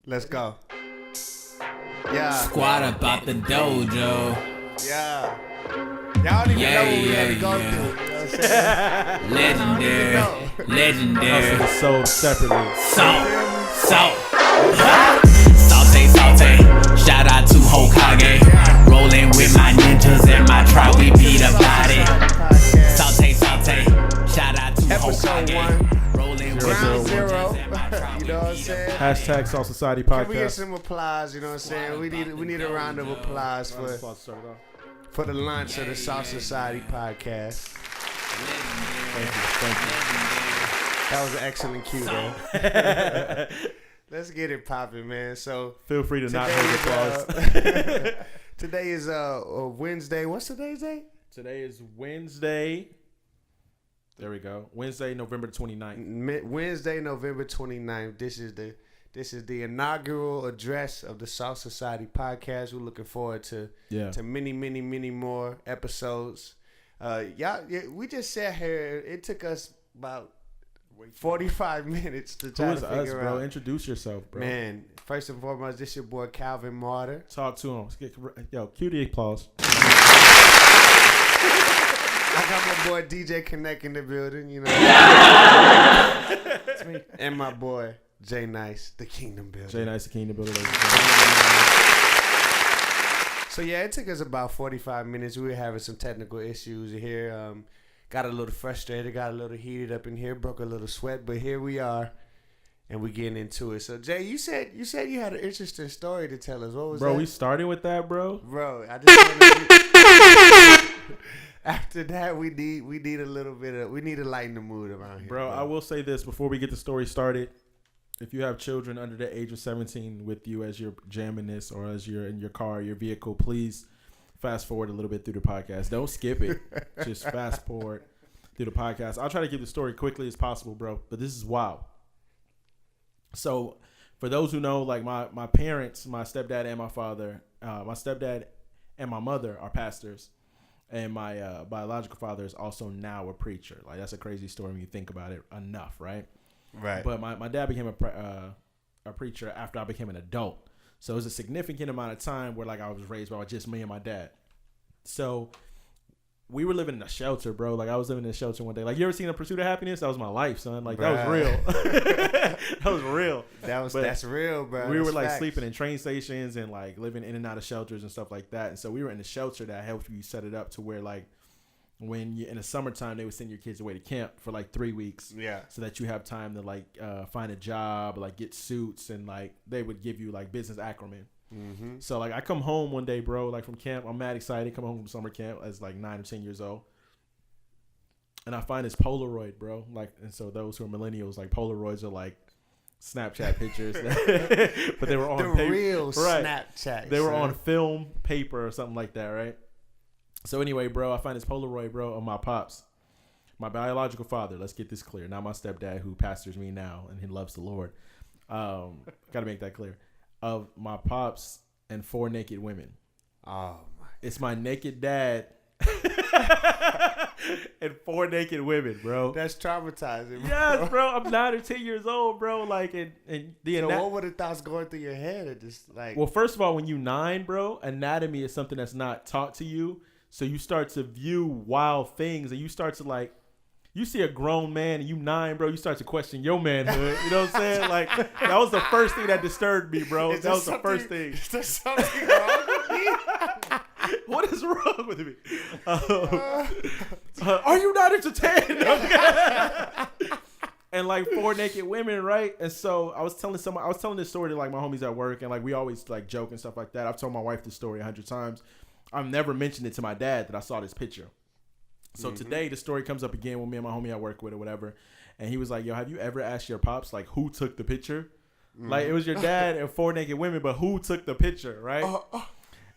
Let's go. Yeah. Squad about the dojo. Yeah. Y'all don't even know what we had to go through. You know what I'm saying? Legendary. Also sold separately. Salt. Saute. Shout out to Hokage. Rolling with my ninjas and my tribe. We beat a body. Saute. Shout out to Episode Hokage. Rolling with Ground my zero. ninjas and my tribe. You know what I'm saying? Hashtag Salt Society Can we get Podcast. some applause? You know what I'm saying? We need a round of applause for the launch of the S.A.L.T Society Podcast. Thank That was an excellent cue, though. Let's get it popping, man. So you. Feel free to not today hold is, applause. today is Wednesday. What's today's date? Today is Wednesday. There we go. Wednesday, November 29th. Wednesday, November 29th. This is the inaugural address of the S.A.L.T Society Podcast. We're looking forward to many more episodes. We just sat here. It took us about 45 minutes to try Who is to us, figure bro? out. Introduce yourself, bro. Man, first and foremost, this your boy Calvin Martyr. Talk to him. Yo, cue the applause. I got my boy DJ Connect in the building, you know. It's me. And my boy Jay Nice, the Kingdom building. Jay Nice, the Kingdom builder. So yeah, it took us about 45 minutes. We were having some technical issues here. Got a little frustrated, got a little heated up in here, broke a little sweat, but here we are, and we getting into it. So Jay, you said you had an interesting story to tell us. What was that? Bro, we started with that, bro. Bro, I just after that we need a little bit of, we need to lighten the mood around here. Bro, I will say this before we get the story started. If you have children under the age of 17 with you as you're jamming this or as you're in your car, your vehicle, please fast forward a little bit through the podcast. Don't skip it. Just fast forward through the podcast. I'll try to give the story quickly as possible, bro. But this is wild. So for those who know, like my parents, my stepdad and my father, my stepdad and my mother are pastors. And my biological father is also now a preacher. Like, that's a crazy story when you think about it enough, right? Right. But my dad became a preacher after I became an adult. So it was a significant amount of time where, like, I was raised by just me and my dad. So we were living in a shelter, bro. Like, I was living in a shelter one day. Like, you ever seen A Pursuit of Happiness? That was my life, son. Like, that was real. That was real. That's real, bro. We That's were like facts. sleeping in train stations and like living in and out of shelters and stuff like that. And so we were in a shelter that helped you set it up to where, like, when you in the summertime, they would send your kids away to camp for like 3 weeks. Yeah. So that you have time to like find a job, like get suits, and like they would give you like business acumen. Mm-hmm. So like I come home one day, bro, like from camp. I'm mad excited. Come home from summer camp as like 9 or 10 years old. And I find this Polaroid, bro. Like, and so those who are millennials, like Polaroids are like Snapchat pictures, but they were on the paper. real Right. Snapchat. They were son. on film, paper, or something like that, right? So anyway, bro, I find this Polaroid, bro, of my pops, my biological father. Let's get this clear. Not my stepdad, who pastors me now and he loves the Lord. Got to make that clear. Of my pops and 4 naked women. Oh my! It's my naked dad and 4 naked women, bro. That's traumatizing. Bro. Yes, bro. I'm 9 or 10 years old, bro. Like, and the So what were the thoughts going through your head? It just like, well, first of all, when you 9, bro, anatomy is something that's not taught to you. So you start to view wild things, and you start to like, you see a grown man and you 9, bro, you start to question your manhood. You know what I'm saying? Like, that was the first thing that disturbed me, bro. That was the first thing. Is there something wrong with me? What is wrong with me? Are you not entertained? And like 4 naked women, right? And so I was telling this story to like my homies at work, and like we always like joke and stuff like that. I've told my wife this story 100 times. I've never mentioned it to my dad that I saw this picture. So today the story comes up again with me and my homie I work with or whatever. And he was like, yo, have you ever asked your pops like who took the picture? Like, it was your dad and 4 naked women, but who took the picture, right?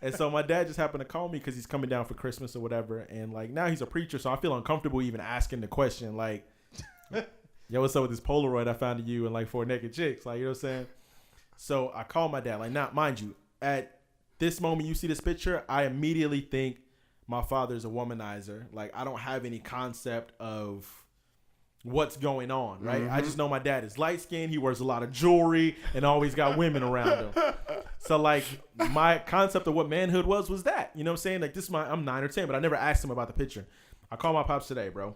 And so my dad just happened to call me because he's coming down for Christmas or whatever. And like now he's a preacher, so I feel uncomfortable even asking the question like, yo, what's up with this Polaroid I found of you and like 4 naked chicks? Like, you know what I'm saying? So I called my dad. Like, now, mind you, at this moment you see this picture, I immediately think my father's a womanizer. Like, I don't have any concept of what's going on, right? I just know my dad is light skinned. He wears a lot of jewelry and always got women around him. So like my concept of what manhood was that, you know what I'm saying? Like this is I'm 9 or 10, but I never asked him about the picture. I call my pops today, bro.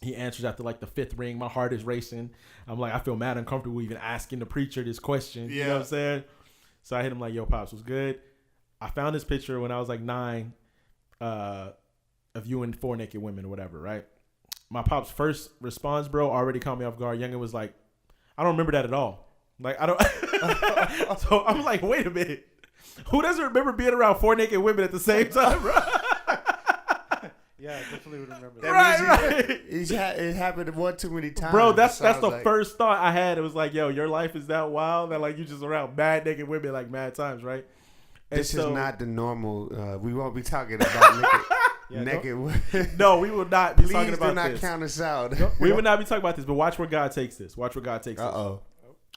He answers after like the 5th ring. My heart is racing. I'm like, I feel mad uncomfortable even asking the preacher this question. You know what I'm saying? So I hit him like, yo, pops, was good. I found this picture when I was like 9 of you and 4 naked women or whatever, right? My pop's first response, bro, already caught me off guard. Youngin was like, I don't remember that at all. Like, I don't. So I'm like, wait a minute. Who doesn't remember being around 4 naked women at the same time, bro? Yeah, I definitely would remember that. Right. It happened one too many times. Bro, that's the first thought I had. It was like, yo, your life is that wild that like you just around mad naked women like mad times, right? And this is not the normal. We won't be talking about naked women. No, we will not be Please talking about this. do not count us out. We will not be talking about this, but watch where God takes this. Watch where God takes this. Uh-oh.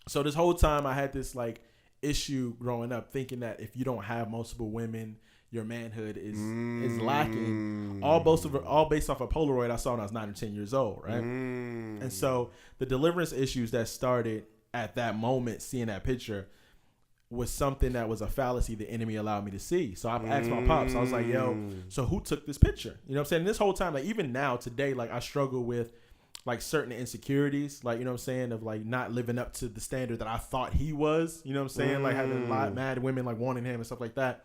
So this whole time I had this like issue growing up thinking that if you don't have multiple women, your manhood is lacking. All based off a Polaroid I saw when I was 9 or 10 years old, right? And so the deliverance issues that started at that moment, seeing that picture, was something that was a fallacy the enemy allowed me to see. So I asked my pops, I was like, yo, so who took this picture? You know what I'm saying? And this whole time, like even now, today, like I struggle with like certain insecurities, like, you know what I'm saying, of like not living up to the standard that I thought he was, you know what I'm saying? Like having a lot of mad women like wanting him and stuff like that.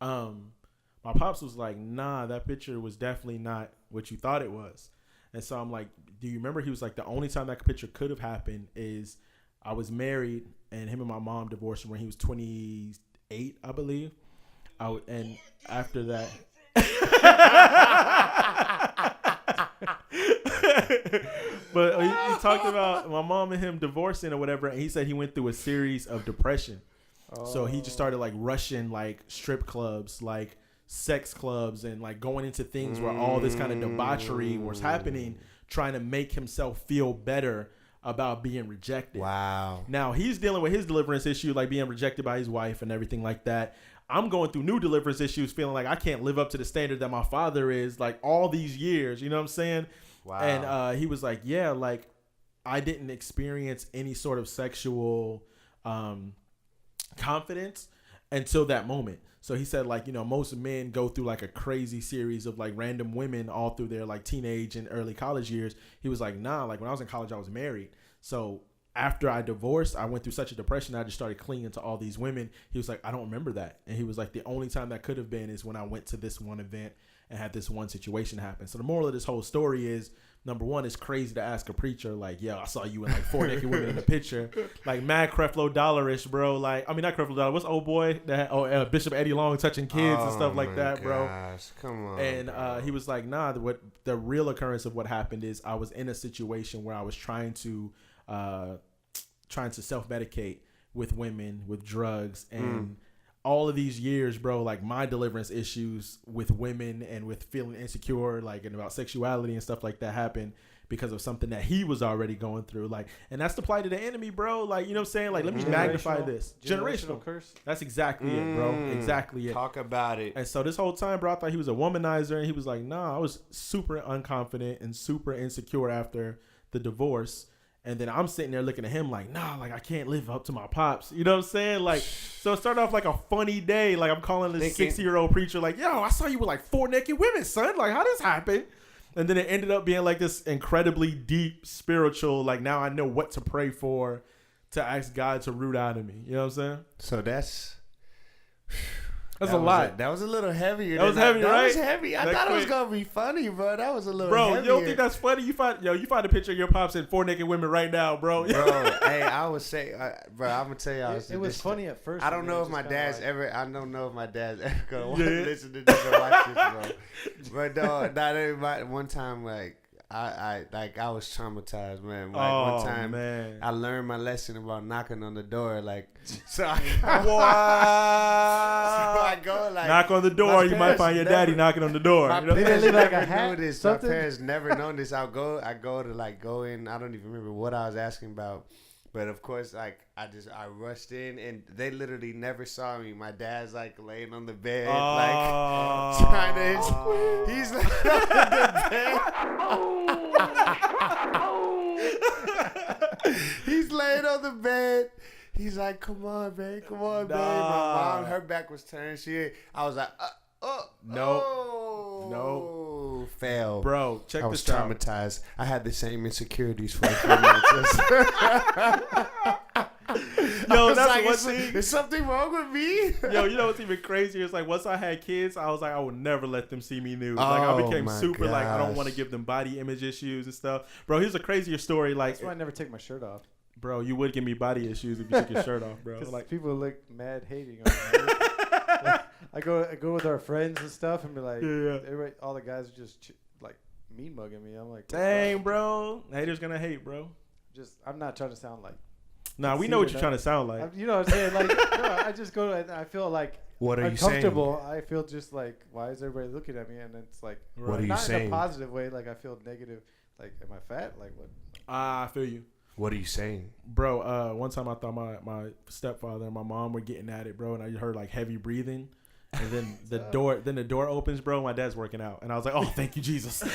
My pops was like, nah, that picture was definitely not what you thought it was. And so I'm like, do you remember? He was like, the only time that picture could have happened is I was married and him and my mom divorced when he was 28, I believe. And after that, but he talked about my mom and him divorcing or whatever. And he said he went through a series of depression. So he just started like rushing like strip clubs, like sex clubs, and like going into things where all this kind of debauchery was happening, trying to make himself feel better about being rejected. Wow. Now he's dealing with his deliverance issue, like being rejected by his wife and everything like that. I'm going through new deliverance issues, feeling like I can't live up to the standard that my father is, like all these years, you know what I'm saying? Wow. And he was like, yeah, like I didn't experience any sort of sexual confidence until that moment. So he said, like, you know, most men go through like a crazy series of like random women all through their like teenage and early college years. He was like, nah, like when I was in college, I was married. So after I divorced, I went through such a depression. I just started clinging to all these women. He was like, I don't remember that. And he was like, the only time that could have been is when I went to this one event and had this one situation happen. So the moral of this whole story is, number one, it's crazy to ask a preacher like, yo, I saw you in like 4 naked women in the picture. Like mad Creflo Dollar-ish, bro. Like, I mean, not Creflo Dollar. What's old boy? Bishop Eddie Long touching kids and stuff like that, bro. Come on. And he was like, nah, what the real occurrence of what happened is I was in a situation where I was trying to self-medicate with women, with drugs, and all of these years, bro, like my deliverance issues with women and with feeling insecure, like, and about sexuality and stuff like that happened because of something that he was already going through. Like, and that's the plight of the enemy, bro. Like, you know what I'm saying? Like, let me magnify this. Generational curse. That's exactly it, bro. Exactly it. Talk about it. And so this whole time, bro, I thought he was a womanizer, and he was like, nah, I was super unconfident and super insecure after the divorce. And then I'm sitting there looking at him like, nah, like I can't live up to my pops. You know what I'm saying? Like, so it started off like a funny day. Like I'm calling this 60-year-old preacher like, yo, I saw you with like 4 naked women, son. Like, how this happen? And then it ended up being like this incredibly deep spiritual, like now I know what to pray for to ask God to root out of me. You know what I'm saying? So that's a lot. That was a little heavier. That was heavy, right? That was heavy. I thought it was gonna be funny, bro. That was a little heavier. You don't think that's funny? You find a picture of your pops and 4 naked women right now, bro. Bro, hey, I would say, bro, I'm gonna tell y'all. It was funny at first. I don't know if my dad's ever. I don't know if my dad's ever gonna listen to this or watch this, bro. But not everybody. One time, like. I was traumatized, man. Like one time, man. I learned my lesson about knocking on the door. Like, so I go like knock on the door. You might find your daddy knocking on the door. My parents never knew this. My parents never known this. I go to in. I don't even remember what I was asking about. But of course, like I rushed in, and they literally never saw me. My dad's like laying on the bed, like trying to. He's like on the bed. He's laying on the bed. He's like, come on, babe. Come on, babe. My mom, her back was turned. I was like, No. Fail. Bro, check I was this out. traumatized. I had the same insecurities for a few months. Yo, that's like, one thing. Is something wrong with me? Yo, you know what's even crazier? It's like once I had kids, I was like, I would never let them see me nude. Like I became super like I don't want to give them body image issues and stuff. Bro, here's a crazier story. Like that's why I never take my shirt off. Bro, you would give me body issues if you took your shirt off, bro. Like people look mad hating on me. Like, I go with our friends and stuff and be like, everybody, all the guys are just like mean mugging me. I'm like, dang, bro, haters gonna hate, bro. I'm not trying to sound like. Nah, we know what you're trying to sound like. You know what I'm saying? Like, no, I just go and I feel like what are you saying? Uncomfortable. I feel just like, why is everybody looking at me? And it's like, what are you not saying? In a positive way. Like I feel negative. Like, am I fat? Like what? I feel you. What are you saying? Bro, one time I thought my stepfather and my mom were getting at it, bro, and I heard like heavy breathing. And then the door opens, bro. My dad's working out, and I was like, "Oh, thank you, Jesus." I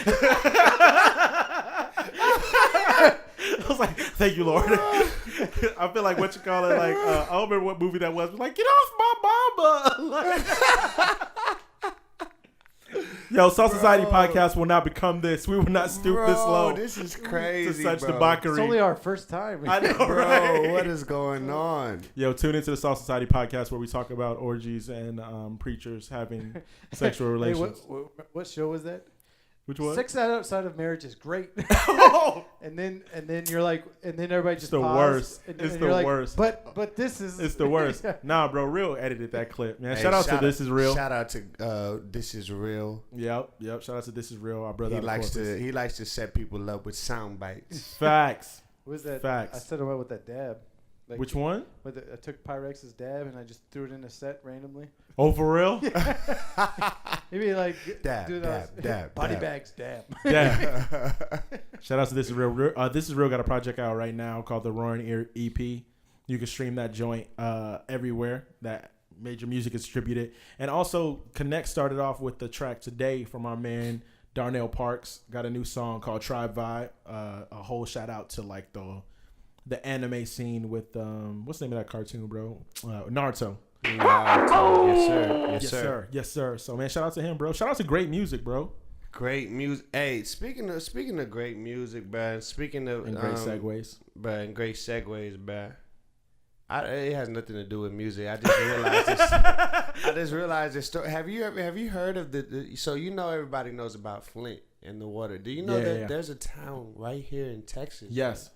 was like, "Thank you, Lord." I feel like what you call it, like I don't remember what movie that was. Like, get off my mama! Yo, S.A.L.T Society podcast will not become this. We will not stoop this low. This is crazy, to such bro. debauchery. It's only our first time. I know, bro. right? What is going on? Yo, tune into the S.A.L.T Society podcast where we talk about orgies and preachers having sexual relations. Hey, what show was that? Which one? Sex outside of marriage is great. and then you're like, and then everybody just it's the paused, worst. And it's and the you're like, worst. But this is. It's the worst. Yeah. Nah, bro, Real edited that clip, man. Hey, shout out to This Is Real. Shout out to This Is Real. Yep. Shout out to This Is Real. Our brother. He likes to set people up with sound bites. Facts. What was that? Facts. I set him up with that dab. Like, which one? I took Pyrex's dab and I just threw it in a set randomly. Oh, for real? Maybe like dab, body dab. bags, dab. Yeah. Shout out to This Is Real. This Is Real got a project out right now called the Roaring Ear EP. You can stream that joint everywhere that major music is distributed. And also, Connect started off with the track today from our man Darnell Parks. Got a new song called Tribe Vibe. A whole shout out to like the anime scene with what's the name of that cartoon, bro? Naruto. Yes, sir. Yes, sir. So man, shout out to him, bro. Shout out to great music, bro. Great music. Hey, speaking of great music, bro. Speaking of great segues, bro, and great segues, bro. It has nothing to do with music. I just realized this story. Have you heard of the so you know everybody knows about Flint and the water. Do you know that there's a town right here in Texas? Yes.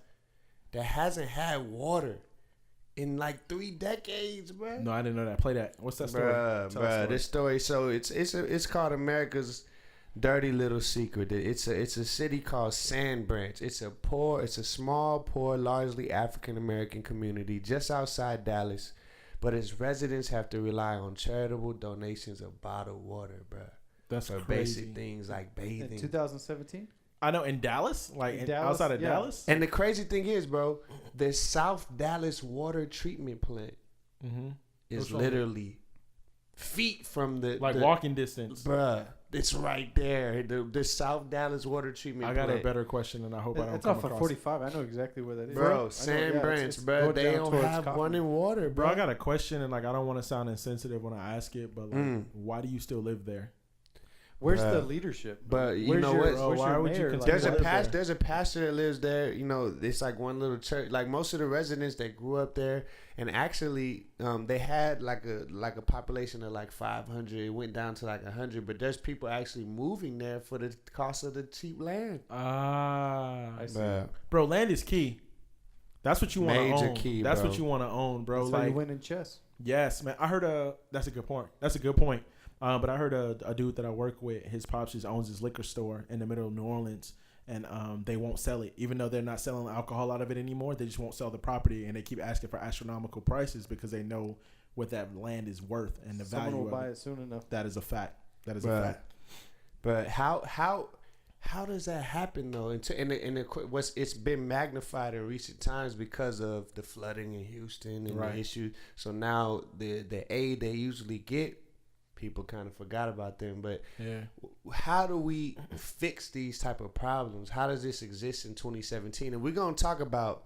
That hasn't had water in like 3 decades, bro. No, I didn't know that. Play that. What's that story? Bruh, this story. So it's called America's Dirty Little Secret. It's a city called Sandbranch. It's a small, poor, largely African American community just outside Dallas, but its residents have to rely on charitable donations of bottled water, bro. That's for crazy. basic things like bathing. In 2017. I know in Dallas, outside of Dallas. And the crazy thing is, bro, the South Dallas water treatment plant is literally feet from the walking distance, bruh. It's right there. The South Dallas water treatment plant. I got a better question, and I hope I don't It's come off across of 45. I know exactly where that is. Bro, Sandbranch, bro. They don't have running water, bro. Bro, I got a question, and like I don't want to sound insensitive when I ask it, but like, why do you still live there? Where's the leadership? But you know what? Why would you? There's a pastor that lives there. You know, it's like one little church. Like most of the residents that grew up there, and actually, they had like a population of like 500. It went down to like 100. But there's people actually moving there for the cost of the cheap land. I see. Bro, land is key. That's what you want to own. Key, that's bro. What you want to own, bro. That's like how you win in chess. Yes, man. I heard that's a good point. That's a good point. But I heard a dude that I work with, his pops just owns his liquor store in the middle of New Orleans, and they won't sell it. Even though they're not selling alcohol out of it anymore, they just won't sell the property, and they keep asking for astronomical prices because they know what that land is worth and the value Someone will of buy it. it soon enough. That is a fact. That is a fact. But how does that happen though? It's been magnified in recent times because of the flooding in Houston and the issue. So now the aid they usually get people kind of forgot about them. But how do we fix these type of problems? How does this exist in 2017? And we're gonna talk about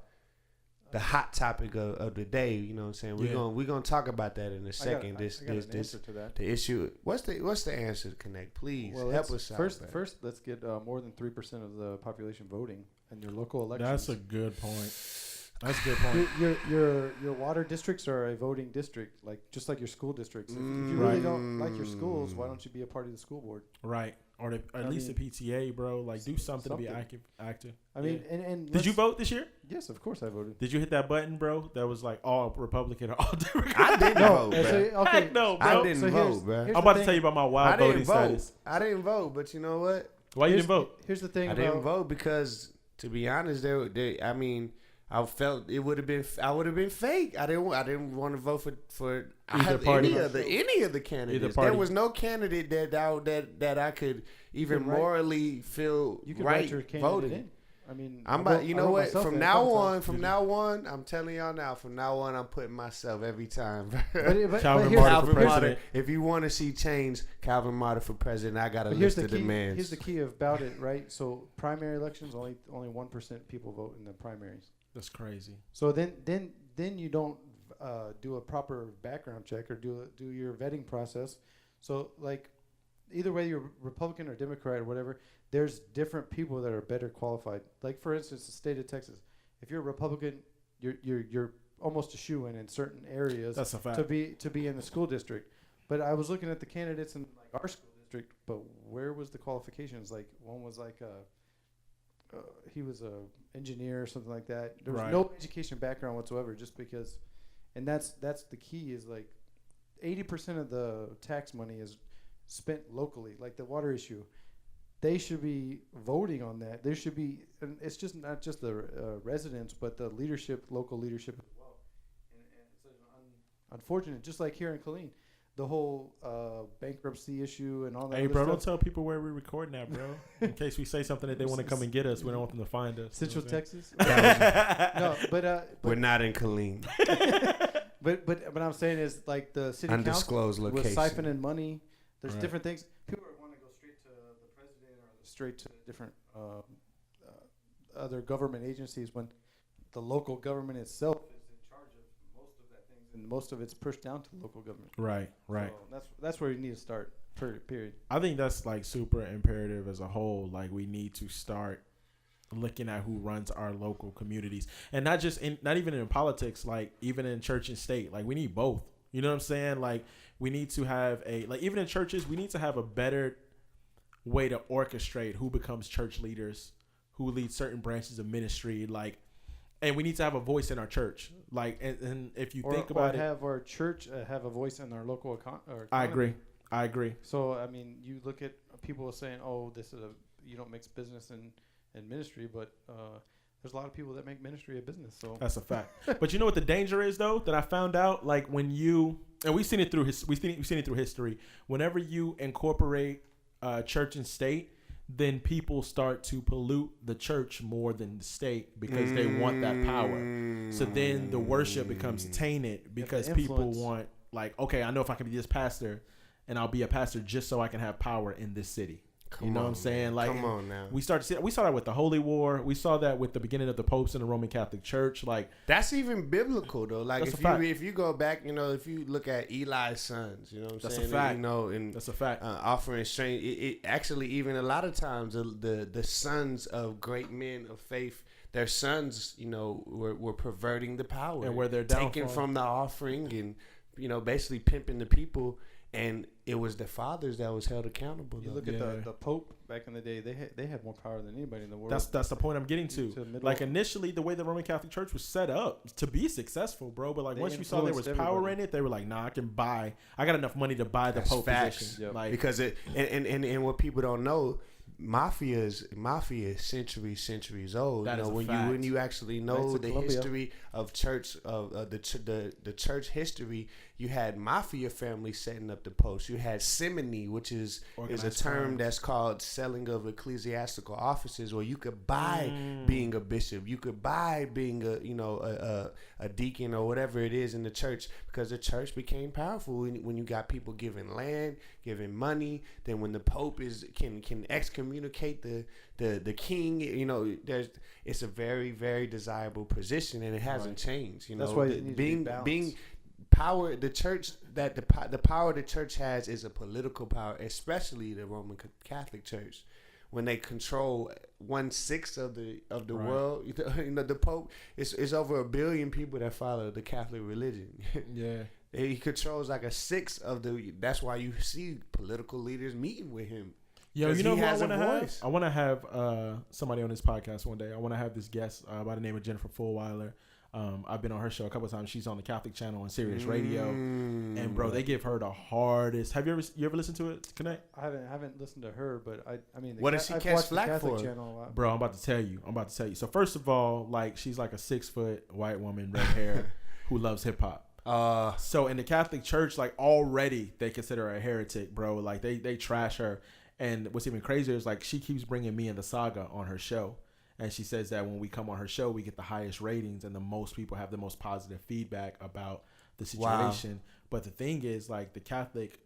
the hot topic of the day. You know what I'm saying? We're gonna talk about that in a second. I got an answer to that. The issue. What's the answer? Connect, please. Well, help us out. First, let's get more than 3% of the population voting in your local elections. That's a good point. That's a good point. Your water districts are a voting district, just like your school districts. If you really don't like your schools, why don't you be a part of the school board? Right. Or at least the PTA, bro. Like, do something to be active. I mean, and did you vote this year? Yes, of course I voted. Did you hit that button, bro? That was like all Republican or all Democrat? I didn't vote, bro. Okay. Heck no, bro. I didn't vote, bro. I'm about to tell you about my wild voting status. I didn't vote, but you know what? Why you didn't vote? Here's the thing. I didn't vote because, to be honest, I felt it would have been. I would have been fake. I didn't want to vote for any of the candidates. There was no candidate that I could even morally feel you could right write your voting. In. I mean, you know what? From now on, I'm telling y'all now. From now on, I'm putting myself every time. Calvin Martin for president. If you want to see change, Calvin Martin for president. I got a list of demands. Here's the key about it, right? So primary elections, only 1% people vote in the primaries. That's crazy. So then you don't do a proper background check or do your vetting process. So like either way, you're Republican or Democrat or whatever, there's different people that are better qualified. Like for instance, the state of Texas. If you're a Republican, you're almost a shoo-in in certain areas. That's a fact. To be in the school district. But I was looking at the candidates in like our school district, but where was the qualifications? Like one was like he was a engineer or something like that. There was no education background whatsoever, just because, and that's the key is like 80% of the tax money is spent locally, like the water issue. They should be voting on that. There should be, and it's just not just the residents, but the leadership, local leadership as well. And it's unfortunate, just like here in Killeen. The whole bankruptcy issue and all that. Hey, bro, don't tell people where we're recording at, bro. In case we say something that they want to come and get us, we don't want them to find us. Central Texas. No, but we're not in Killeen. but what I'm saying is like the city undisclosed council location was siphoning money. There's different things. People want to go straight to the president or straight to different other government agencies when the local government itself and most of it's pushed down to the local government. Right. So that's where you need to start. Period. I think that's like super imperative as a whole. Like we need to start looking at who runs our local communities, and not even in politics. Like even in church and state. Like we need both. You know what I'm saying? Like we need to have even in churches, we need to have a better way to orchestrate who becomes church leaders, who leads certain branches of ministry. And we need to have a voice in our church. And if you think about it, have our church have a voice in our local economy. I agree. So, I mean, you look at people saying, oh, you don't mix business and ministry, but there's a lot of people that make ministry a business. So that's a fact. But you know what the danger is, though, that I found out? Like when we've seen it through history. Whenever you incorporate church and state, then people start to pollute the church more than the state because they want that power. So then the worship becomes tainted because people want, okay, I know if I can be this pastor and I'll be a pastor just so I can have power in this city. You know what I'm saying? Come on now. We saw that with the Holy War. We saw that with the beginning of the popes in the Roman Catholic Church. That's even biblical though. If you go back, if you look at Eli's sons, you know what I'm saying? That's a fact. And that's a fact. Offering strange. It actually even a lot of times the sons of great men of faith, their sons, were perverting the power and where they're taking from the offering and basically pimping the people. And it was the fathers that was held accountable. You look at the Pope back in the day; they had more power than anybody in the world. That's the point I'm getting to. Initially, the way the Roman Catholic Church was set up to be successful, bro. But once you saw there was power in it, they were like, "Nah, I got enough money to buy the Pope position." Yep. Because and what people don't know, mafia is centuries old. That you know, is a fact. when you actually know the Columbia. history of church the church history, you had mafia families setting up the posts. You had simony, which is a term that's called selling of ecclesiastical offices, where you could buy being a bishop, you could buy being a deacon or whatever it is in the church, because the church became powerful when you got people giving land, giving money. Then when the Pope can excommunicate the king, you know, it's a very, very desirable position, and it hasn't changed. You know, that's why it needs being to be being power, the church, that the power the church has is a political power, especially the Roman Catholic Church. When they control 1/6 of the world, you know, the Pope is over 1 billion people that follow the Catholic religion. Yeah. He controls like 1/6 of the. That's why you see political leaders meeting with him. Yo, you know who I want to have? Voice. I want to have somebody on this podcast one day. I want to have this guest by the name of Jennifer Fulwiler. I've been on her show a couple of times. She's on the Catholic channel on Sirius Radio, and bro, they give her the hardest. Have you ever listened to it? Connect? I haven't listened to her, but I mean, what does she catch flack for? Channel a lot. Bro, I'm about to tell you. So first of all, like, she's like a 6-foot white woman, red hair, who loves hip hop. So in the Catholic Church, like, already they consider her a heretic, bro. Like, they trash her. And what's even crazier is, like, she keeps bringing me and the Saga on her show. And she says that when we come on her show, we get the highest ratings and the most people have the most positive feedback about the situation. Wow. But the thing is, like, the Catholic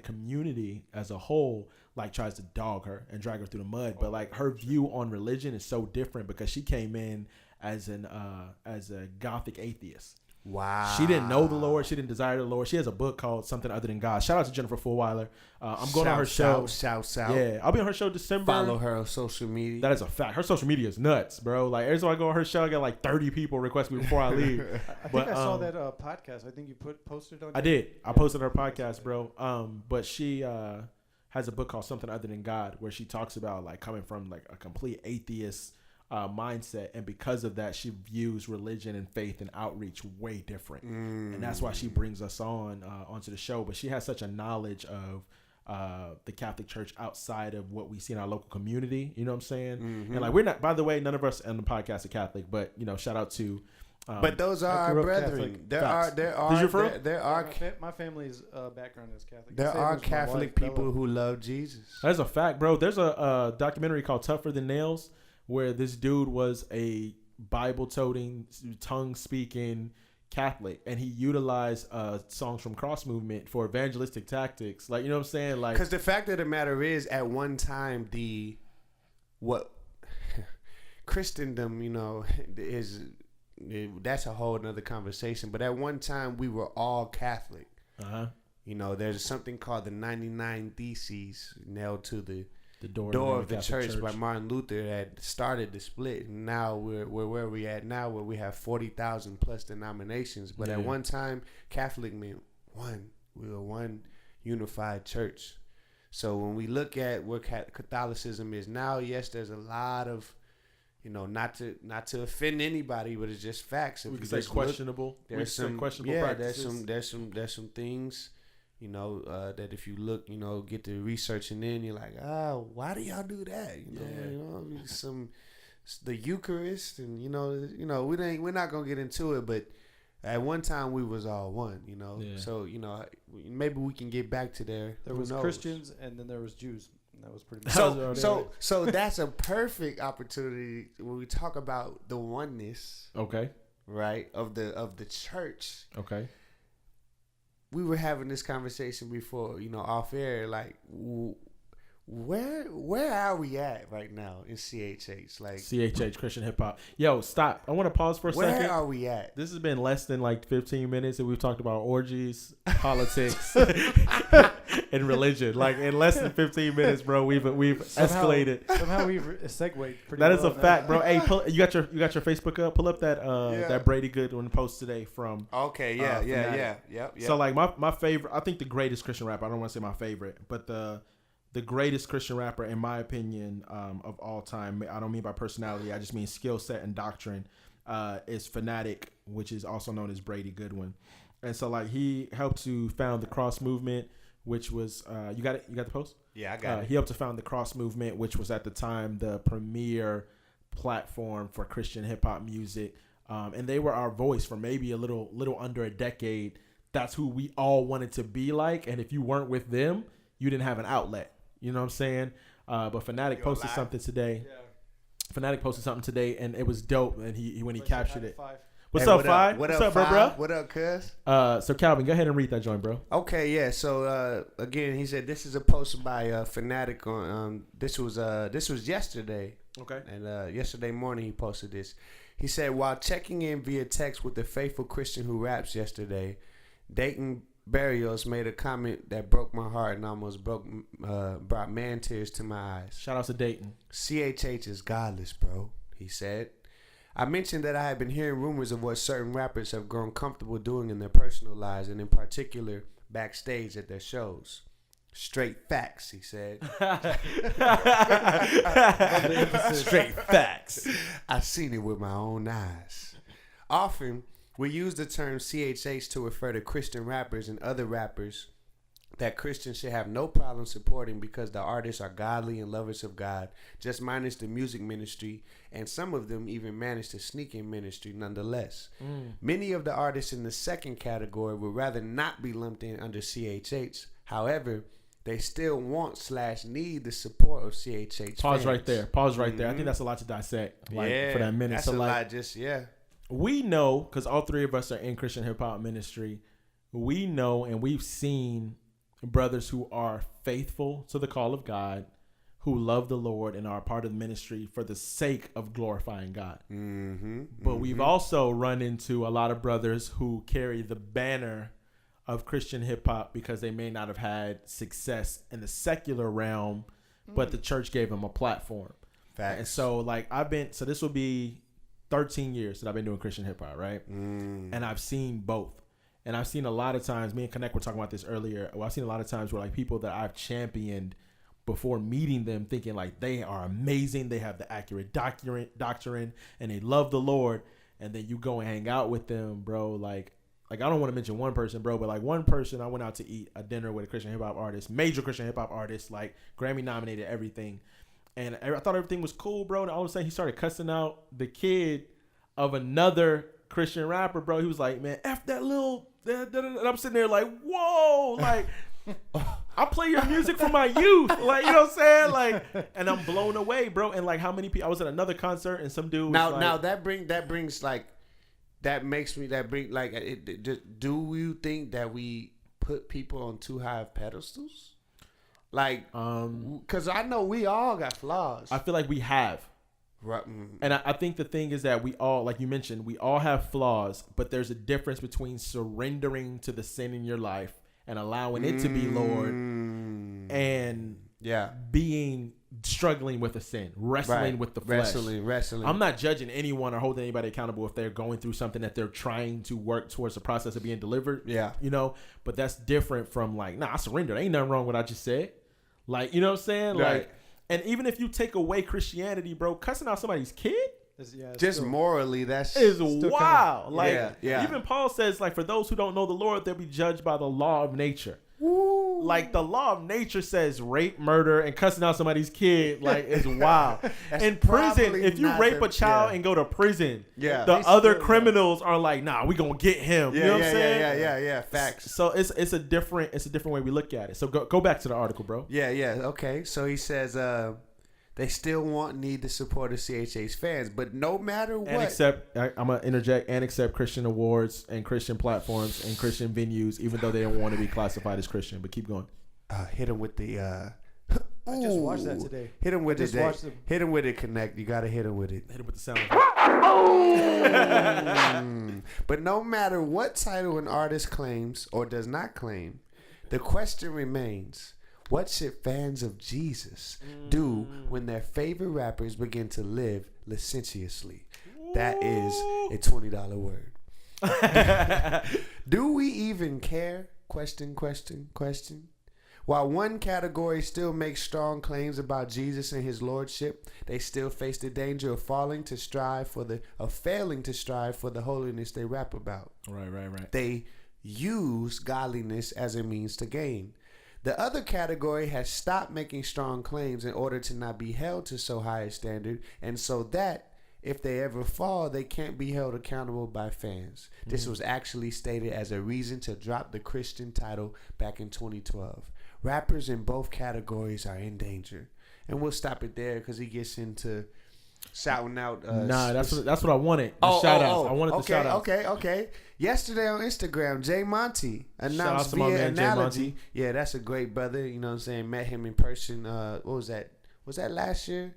community as a whole, like, tries to dog her and drag her through the mud. But, like, her view on religion is so different because she came in as a Gothic atheist. Wow. She didn't know the Lord. She didn't desire the Lord. She has a book called Something Other Than God. Shout out to Jennifer Fulwiler. I'm going on her show. Shout. Yeah, I'll be on her show December. Follow her on social media. That is a fact. Her social media is nuts, bro. Like, every time I go on her show, I get like 30 people request me before I leave. I think I saw that podcast. I think you posted on. I did. I posted her podcast, bro. But she has a book called Something Other Than God, where she talks about, like, coming from, like, a complete atheist mindset, and because of that, she views religion and faith and outreach way different, and that's why she brings us onto the show. But she has such a knowledge of the Catholic Church outside of what we see in our local community. You know what I'm saying? Mm-hmm. And, like, we're not. By the way, none of us on the podcast are Catholic, but, you know, shout out to. But those are our brethren. There are. My family's background is Catholic. There are Catholic people who love Jesus. That's a fact, bro. There's a documentary called Tougher Than Nails, where this dude was a Bible-toting, tongue-speaking Catholic, and he utilized songs from Cross Movement for evangelistic tactics. Like, you know what I'm saying? Like, because the fact of the matter is, at one time, Christendom, you know, that's a whole nother conversation. But at one time, we were all Catholic. You know, there's something called the 99 Theses nailed to the door of the church by Martin Luther that started the split. And now we're where we at now, where we have 40,000 plus denominations. But at one time, Catholic meant one. We were one unified church. So when we look at where Catholicism is now, yes, there's a lot of, you know, not to offend anybody, but it's just facts. If we can say questionable. There's some questionable practices. There's some things, you know, that if you look, you know, get to researching in, you're like, why do y'all do that? You know, the Eucharist, and you know, we're not gonna get into it, but at one time we was all one, you know. Yeah. So, you know, maybe we can get back to there. There was Christians, and then there was Jews. And that was pretty much so that's a perfect opportunity when we talk about the oneness. Okay. Right, of the church. Okay. We were having this conversation before, you know, off air, like, where are we at right now in CHH? Like, CHH, Christian hip hop. Yo, stop. I want to pause for a second. Where are we at? This has been less than like 15 minutes, and we've talked about orgies, politics, and religion. Like, in less than 15 minutes, bro, we've escalated. Somehow we've segued pretty That is a fact, bro. Hey, you got your Facebook up? Pull up that that Brady Goodwin post today from. Okay, yeah. So, like, my favorite, I think the greatest Christian rapper. I don't want to say my favorite, but the greatest Christian rapper, in my opinion, of all time. I don't mean by personality. I just mean skill set and doctrine. Is Fanatic, which is also known as Brady Goodwin. And so, like, he helped to found the Cross Movement, which was you got it. You got the post. Yeah, I got it. He helped to found the Cross movement, which was at the time the premier platform for Christian hip hop music, and they were our voice for maybe a little under a decade. That's who we all wanted to be like, and if you weren't with them, you didn't have an outlet. You know what I'm saying? But Fanatic posted something today. Yeah. Fanatic posted something today, and it was dope. And he when he captured it. What's up, Fi? What's up, bro? What up, cuz? So Calvin, go ahead and read that joint, bro. Okay, yeah. So again, he said this is a post by Fanatic on this was yesterday. Okay. And yesterday morning he posted this. He said, while checking in via text with the faithful Christian who raps yesterday, Dayton Barrios made a comment that broke my heart and almost brought man tears to my eyes. Shout out to Dayton. CHH is godless, bro, he said. I mentioned that I had been hearing rumors of what certain rappers have grown comfortable doing in their personal lives, and in particular, backstage at their shows. Straight facts, he said. Straight facts. I've seen it with my own eyes. Often, we use the term CHH to refer to Christian rappers and other rappers that Christians should have no problem supporting because the artists are godly and lovers of God, just minus the music ministry, and some of them even manage to sneak in ministry nonetheless. Many of the artists in the second category would rather not be lumped in under CHH. However, they still want/need the support of CHH Pause fans. right there. Pause right there. I think that's a lot to dissect. For that minute. That's so a lot. We know, because all three of us are in Christian hip hop ministry, we know and we've seen brothers who are faithful to the call of God, who love the Lord and are part of the ministry for the sake of glorifying God. But we've also run into a lot of brothers who carry the banner of Christian hip hop because they may not have had success in the secular realm, but the church gave them a platform. Facts. And so this will be 13 years that I've been doing Christian hip hop, right? And I've seen both. And I've seen a lot of times, me and Connect were talking about this earlier. Well, I've seen a lot of times where like people that I've championed before meeting them, thinking like they are amazing, they have the accurate doctrine, and they love the Lord. And then you go and hang out with them, bro. Like I don't want to mention one person, bro, but like one person, I went out to eat a dinner with a Christian hip hop artist, major Christian hip hop artist, like Grammy nominated, everything. And I thought everything was cool, bro. And all of a sudden he started cussing out the kid of another Christian rapper, bro. He was like, man, F that little, and I'm sitting there like, whoa, like, I play your music for my youth. Like, you know what I'm saying? Like, and I'm blown away, bro. And like how many people, I was at another concert and some dude was do you think that we put people on too high of pedestals? Like, because I know we all got flaws. I feel like we have. Right. And I think the thing is that we all, like you mentioned, we all have flaws, but there's a difference between surrendering to the sin in your life and allowing it to be Lord and struggling with a sin, wrestling with the flesh. Wrestling. I'm not judging anyone or holding anybody accountable if they're going through something that they're trying to work towards the process of being delivered. Yeah. You know, but that's different from like, nah, I surrendered. Ain't nothing wrong with what I just said. Like, you know what I'm saying? Right. Like, and even if you take away Christianity, bro, cussing out somebody's kid, just morally, that's is wild. Like, yeah. Even Paul says, like, for those who don't know the Lord, they'll be judged by the law of nature. Woo. Like, the law of nature says rape, murder, and cussing out somebody's kid, like, is wild. In prison, if you rape a child and go to prison, the other criminals are like, nah, we gonna get him. You know what I'm saying? Yeah. Facts. So it's a different way we look at it. So go back to the article, bro. Yeah. Okay. So he says, they still need the support of CHH fans, but no matter what. I'm going to interject, and accept Christian awards and Christian platforms and Christian venues, even though they don't want to be classified as Christian. But keep going. Hit him with the... I just watched that today. Hit him with it. Hit him with it, Connect. You got to hit him with it. Hit him with the sound. But no matter what title an artist claims or does not claim, the question remains... What should fans of Jesus do when their favorite rappers begin to live licentiously? That is a $20 word. Do we even care? Question. While one category still makes strong claims about Jesus and his lordship, they still face the danger of failing to strive for the holiness they rap about. Right. They use godliness as a means to gain. The other category has stopped making strong claims in order to not be held to so high a standard, and so that if they ever fall, they can't be held accountable by fans. This was actually stated as a reason to drop the Christian title back in 2012. Rappers in both categories are in danger. And we'll stop it there because he gets into shouting out. That's what I wanted. Shout outs. I wanted the shout outs. Okay. Yesterday on Instagram, Jay Monty announced via analogy. Yeah, that's a great brother. You know what I'm saying? Met him in person. What was that? Was that last year?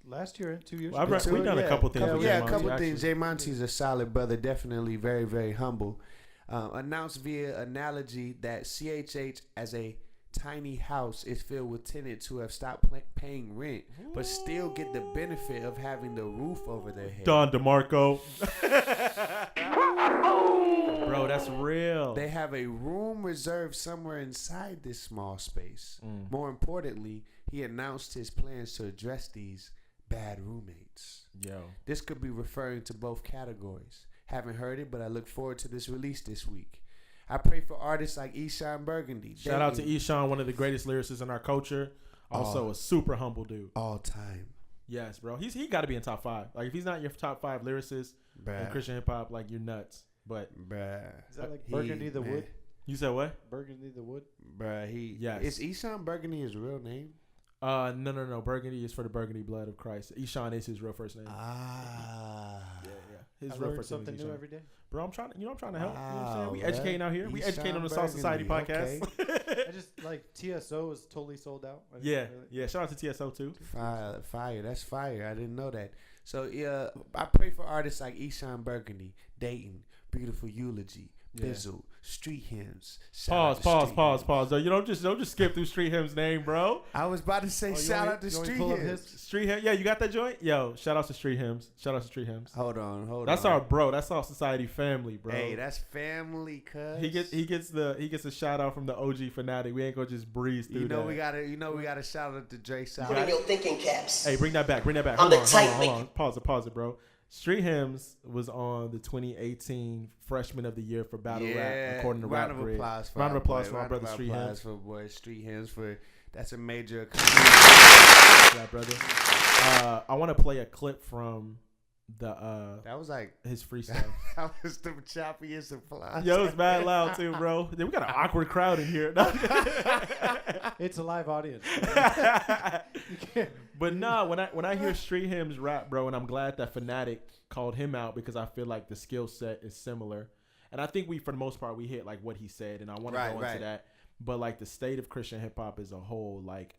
Last year, 2 years. Well, we've done a couple things. A couple things. Jay Monty's a solid brother. Definitely very, very humble. Announced via analogy that CHH as a tiny house is filled with tenants who have stopped paying rent, but still get the benefit of having the roof over their head. Don DeMarco. Bro, that's real. They have a room reserved somewhere inside this small space. More importantly, he announced his plans to address these bad roommates. This could be referring to both categories. Haven't heard it, but I look forward to this release this week. I pray for artists like Eshawn Burgundy. Shout out to Eshawn, one of the greatest lyricists in our culture. Also a super humble dude. All time. Yes, bro. He got to be in top 5. Like, if he's not in your top 5 lyricists in Christian hip hop, like, you're nuts. But is that like Burgundy the Wood? You said what? Burgundy the Wood? Yes. Is Eshawn Burgundy his real name? No. Burgundy is for the Burgundy blood of Christ. Eshawn is his real first name. Yeah. His I real learn first name something is new Eshawn. every day. Bro, I'm trying to help. You know what I'm saying? We educating out here. We educating on the S.A.L.T Society podcast. Okay. I just like TSO is totally sold out. Yeah. Shout out to TSO too. Fire. That's fire. I didn't know that. So I pray for artists like Eshawn Burgundy, Dayton, Beautiful Eulogy, Bizzle, Street Hymns. Pause. Though you don't just skip through Street Hymns' name, bro. I was about to say shout out to Street Hymns. Street Hymns. Yeah, you got that joint? Yo, shout out to Street Hymns. Hold on. That's our bro. That's our society family, bro. Hey, that's family, cuz. He gets a shout out from the OG fanatic. We ain't gonna just breeze through that. We gotta shout out to Dre South. Put in your thinking caps. Hey, bring that back. I'm the type. Hold on. Pause it, bro. Street Hymns was on the 2018 Freshman of the Year for Battle Rap, according to Rap Grid. Round of applause for our brother Street Hymns. For boy Street Hymns that's a major. Yeah, brother. I want to play a clip from that was like his freestyle. That was the choppiest applause. Yo, it's mad loud too, bro. We got an awkward crowd in here. It's a live audience. But when I hear Street Hymns rap, bro, and I'm glad that Fanatic called him out because I feel like the skill set is similar, and I think for the most part we hit like what he said, and I want to go into that. But like the state of Christian hip hop as a whole, like,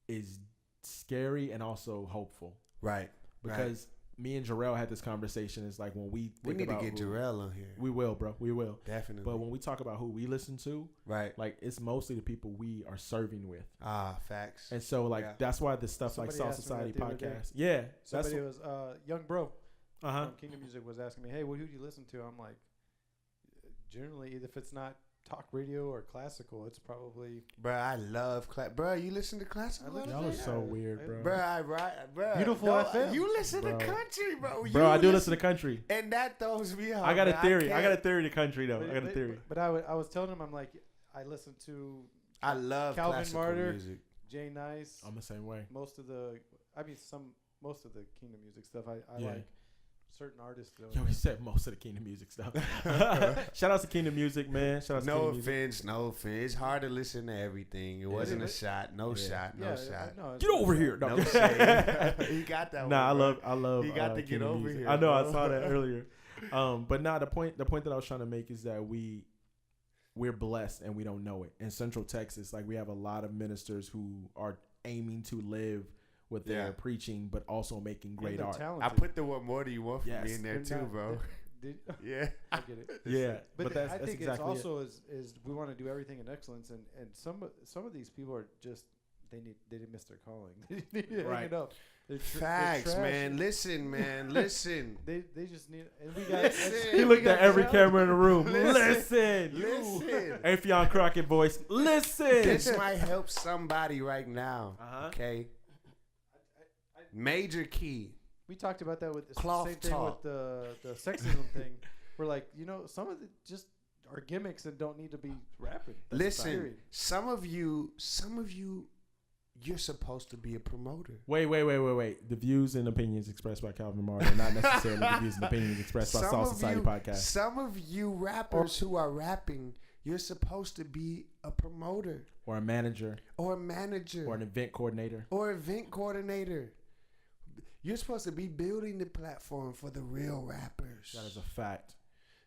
is scary and also hopeful, right? Because me and Jarrell had this conversation. It's like when we need to get Jarrell on here. We will, bro. We will. Definitely. But when we talk about who we listen to, right, like it's mostly the people we are serving with. Facts. And so like that's why the stuff like S.A.L.T Society podcast. Yeah. Somebody was young bro. From Kingdom Music was asking me, hey, who do you listen to? I'm like, generally, if it's not talk radio or classical, it's probably. Bro, I love bro. You listen to classical? Y'all are so weird, bro. Bro, Beautiful FM. You listen to country, bro. Bro, I do listen to country, and that throws me off. I got a theory. I got a theory to country though. I got a theory. But I was telling him, I'm like, I listen to. I love Calvin Martyr, music. Jay Nice. I'm the same way. Most of the Kingdom Music stuff I like. Certain artists though. Yo, he said most of the Kingdom Music stuff. Shout out to Kingdom Music, man. Shout out to Kingdom Music. No offense. It's hard to listen to everything. It wasn't a shot. No shot. Get over here. No shade. He got that one. Nah, I love he got to get Kingdom over Music. here. I know, I saw that earlier. But the point that I was trying to make is that we're blessed and we don't know it. In Central Texas, like we have a lot of ministers who are aiming to live with their preaching, but also making great art. Talented. I put the "What more do you want from me" in there too, bro. Yeah, I get it. Yeah, but that's I think exactly it's also is we want to do everything in excellence, and some of these people are just they didn't miss their calling. They need to hang it up. Facts, man. Listen. They just need. And we got. He looked at every camera in the room. Listen. Afion Crockett voice. Listen. This might help somebody right now. Okay. Major key. We talked about that with the Cloth same thing talk. with the sexism thing. We're like, some of the just are gimmicks and don't need to be rapping. Listen, some of you, you're supposed to be a promoter. Wait. The views and opinions expressed by Calvin Martin are not necessarily the views and opinions expressed by Soul Society Podcast. Some of you rappers who are rapping, you're supposed to be a promoter. Or a manager. Or an event coordinator. You're supposed to be building the platform for the real rappers. That is a fact.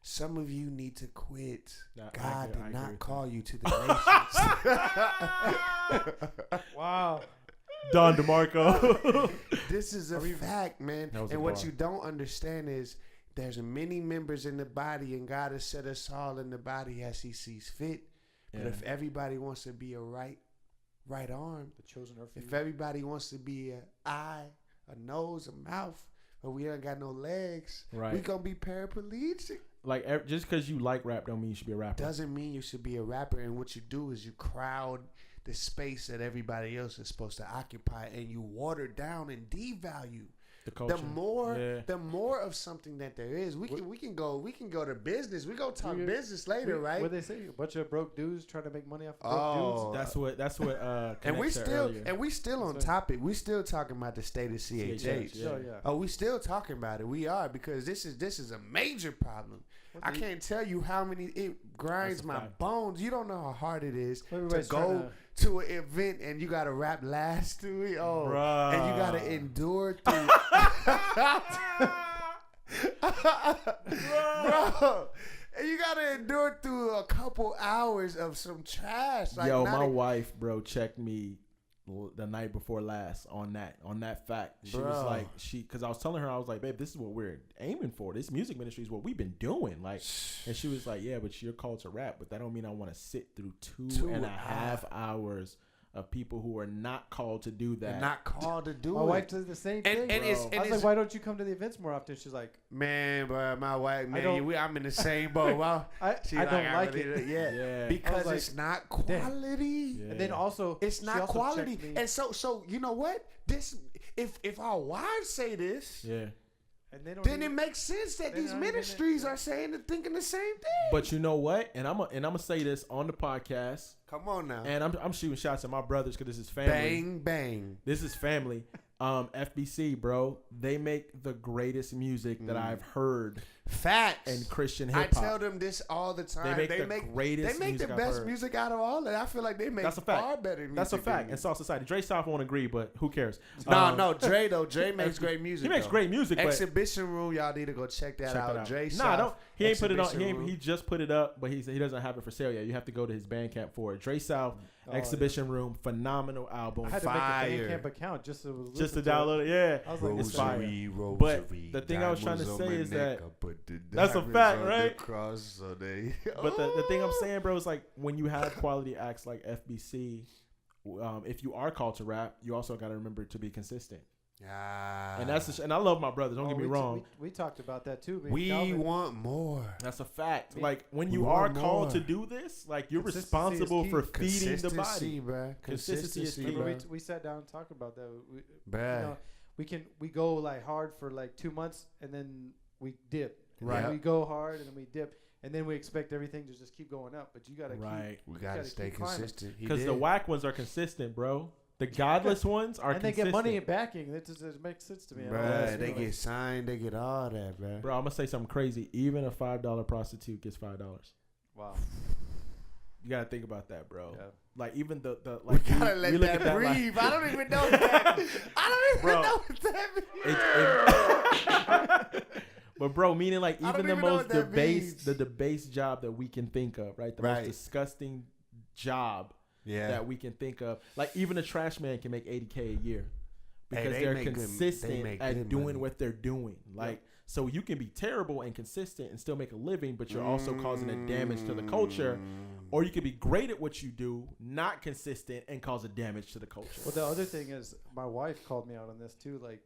Some of you need to quit. God did not call you to the nations. Wow. Don DeMarco. This is a fact, man. And what you don't understand is there's many members in the body, and God has set us all in the body as He sees fit. But if everybody wants to be a right arm, the chosen are few. If everybody wants to be an eye, a nose, a mouth, but we ain't got no legs, we gonna be paraplegic. Like, just because you like rap don't mean you should be a rapper. Doesn't mean you should be a rapper. And what you do is you crowd the space that everybody else is supposed to occupy, and you water down and devalue the culture. The more of something that there is, we can go to business. We go talk business later, right? What they say, a bunch of broke dudes trying to make money off of broke dudes. That's what. And we still on topic. We still talking about the state of CHH. Oh, we still talking about it. We are, because this is a major problem. I can't tell you how many, it grinds my bones. You don't know how hard it is to go to an event and you got to rap last to it. Oh, bruh. And you got to endure through. Bro. And you got to endure through a couple hours of some trash. Like, my wife, bro, checked me the night before last on that fact. She was like, because I was telling her, I was like, babe, this is what we're aiming for. This music ministry is what we've been doing. Like, and she was like, yeah, but you're called to rap, but that don't mean I want to sit through 2.5 hours of people who are not called to do that. Not called to do my wife does the same thing. And I was like, why don't you come to the events more often? She's like, man, bro, my wife, man, I'm in the same boat. Well, I don't like it. Yeah. Because like, it's not quality. Yeah. And then also, it's not quality. And so you know what? This, if our wives say this, and then it makes sense that these ministries are saying and thinking the same thing. But you know what? And I'm gonna say this on the podcast. Come on now. And I'm shooting shots at my brothers because this is family. Bang bang. This is family. FBC, bro, they make the greatest music that I've heard. Facts. And Christian hip hop. I tell them this all the time. They make the best music out of all, and I feel like they make far better music. That's a fact. And Soul Society. Dre South won't agree, but who cares? No, Dre though. Dre makes great music. He makes great music. Exhibition Room, y'all need to go check that out. Dre South. No, he ain't put it on. He just put it up, but he doesn't have it for sale yet. You have to go to his Bandcamp for it. Dre South. Exhibition Room, phenomenal album. I had to make a Bandcamp account just to download it. Yeah, I was like, it's fire. But the thing I was trying to say is that that's a fact, right? But the thing I'm saying, bro, is like when you have quality acts like FBC, if you are called to rap, you also got to remember to be consistent. And and I love my brothers. Don't get me wrong. We talked about that too. We want more. That's a fact. Like when you are called to do this, like you're responsible for feeding the body. Bro. Consistency is key. Bro. We sat down and talked about that. We go like hard for like 2 months and then we dip. Right. And we go hard and then we dip. And then we expect everything to just keep going up. But you gotta we gotta stay consistent. Because the whack ones are consistent, bro. The godless ones are consistent. And they get money and backing. That just makes sense to me. Bruh, they get signed. They get all that, bro. Bro, I'm going to say something crazy. Even a $5 prostitute gets $5. Wow. You got to think about that, bro. Yeah. Like, even the like, we got to let that breathe. Like, I don't even know that. Know what that means. But, bro, meaning, like, even the most debased job that we can think of, right? The most disgusting job. That we can think of. Like, even a trash man can make $80K a year because they're consistent at doing what they're doing. Like, so you can be terrible and consistent and still make a living, but you're also causing a damage to the culture. Or you can be great at what you do, not consistent, and cause a damage to the culture. Well, the other thing is, my wife called me out on this too. Like,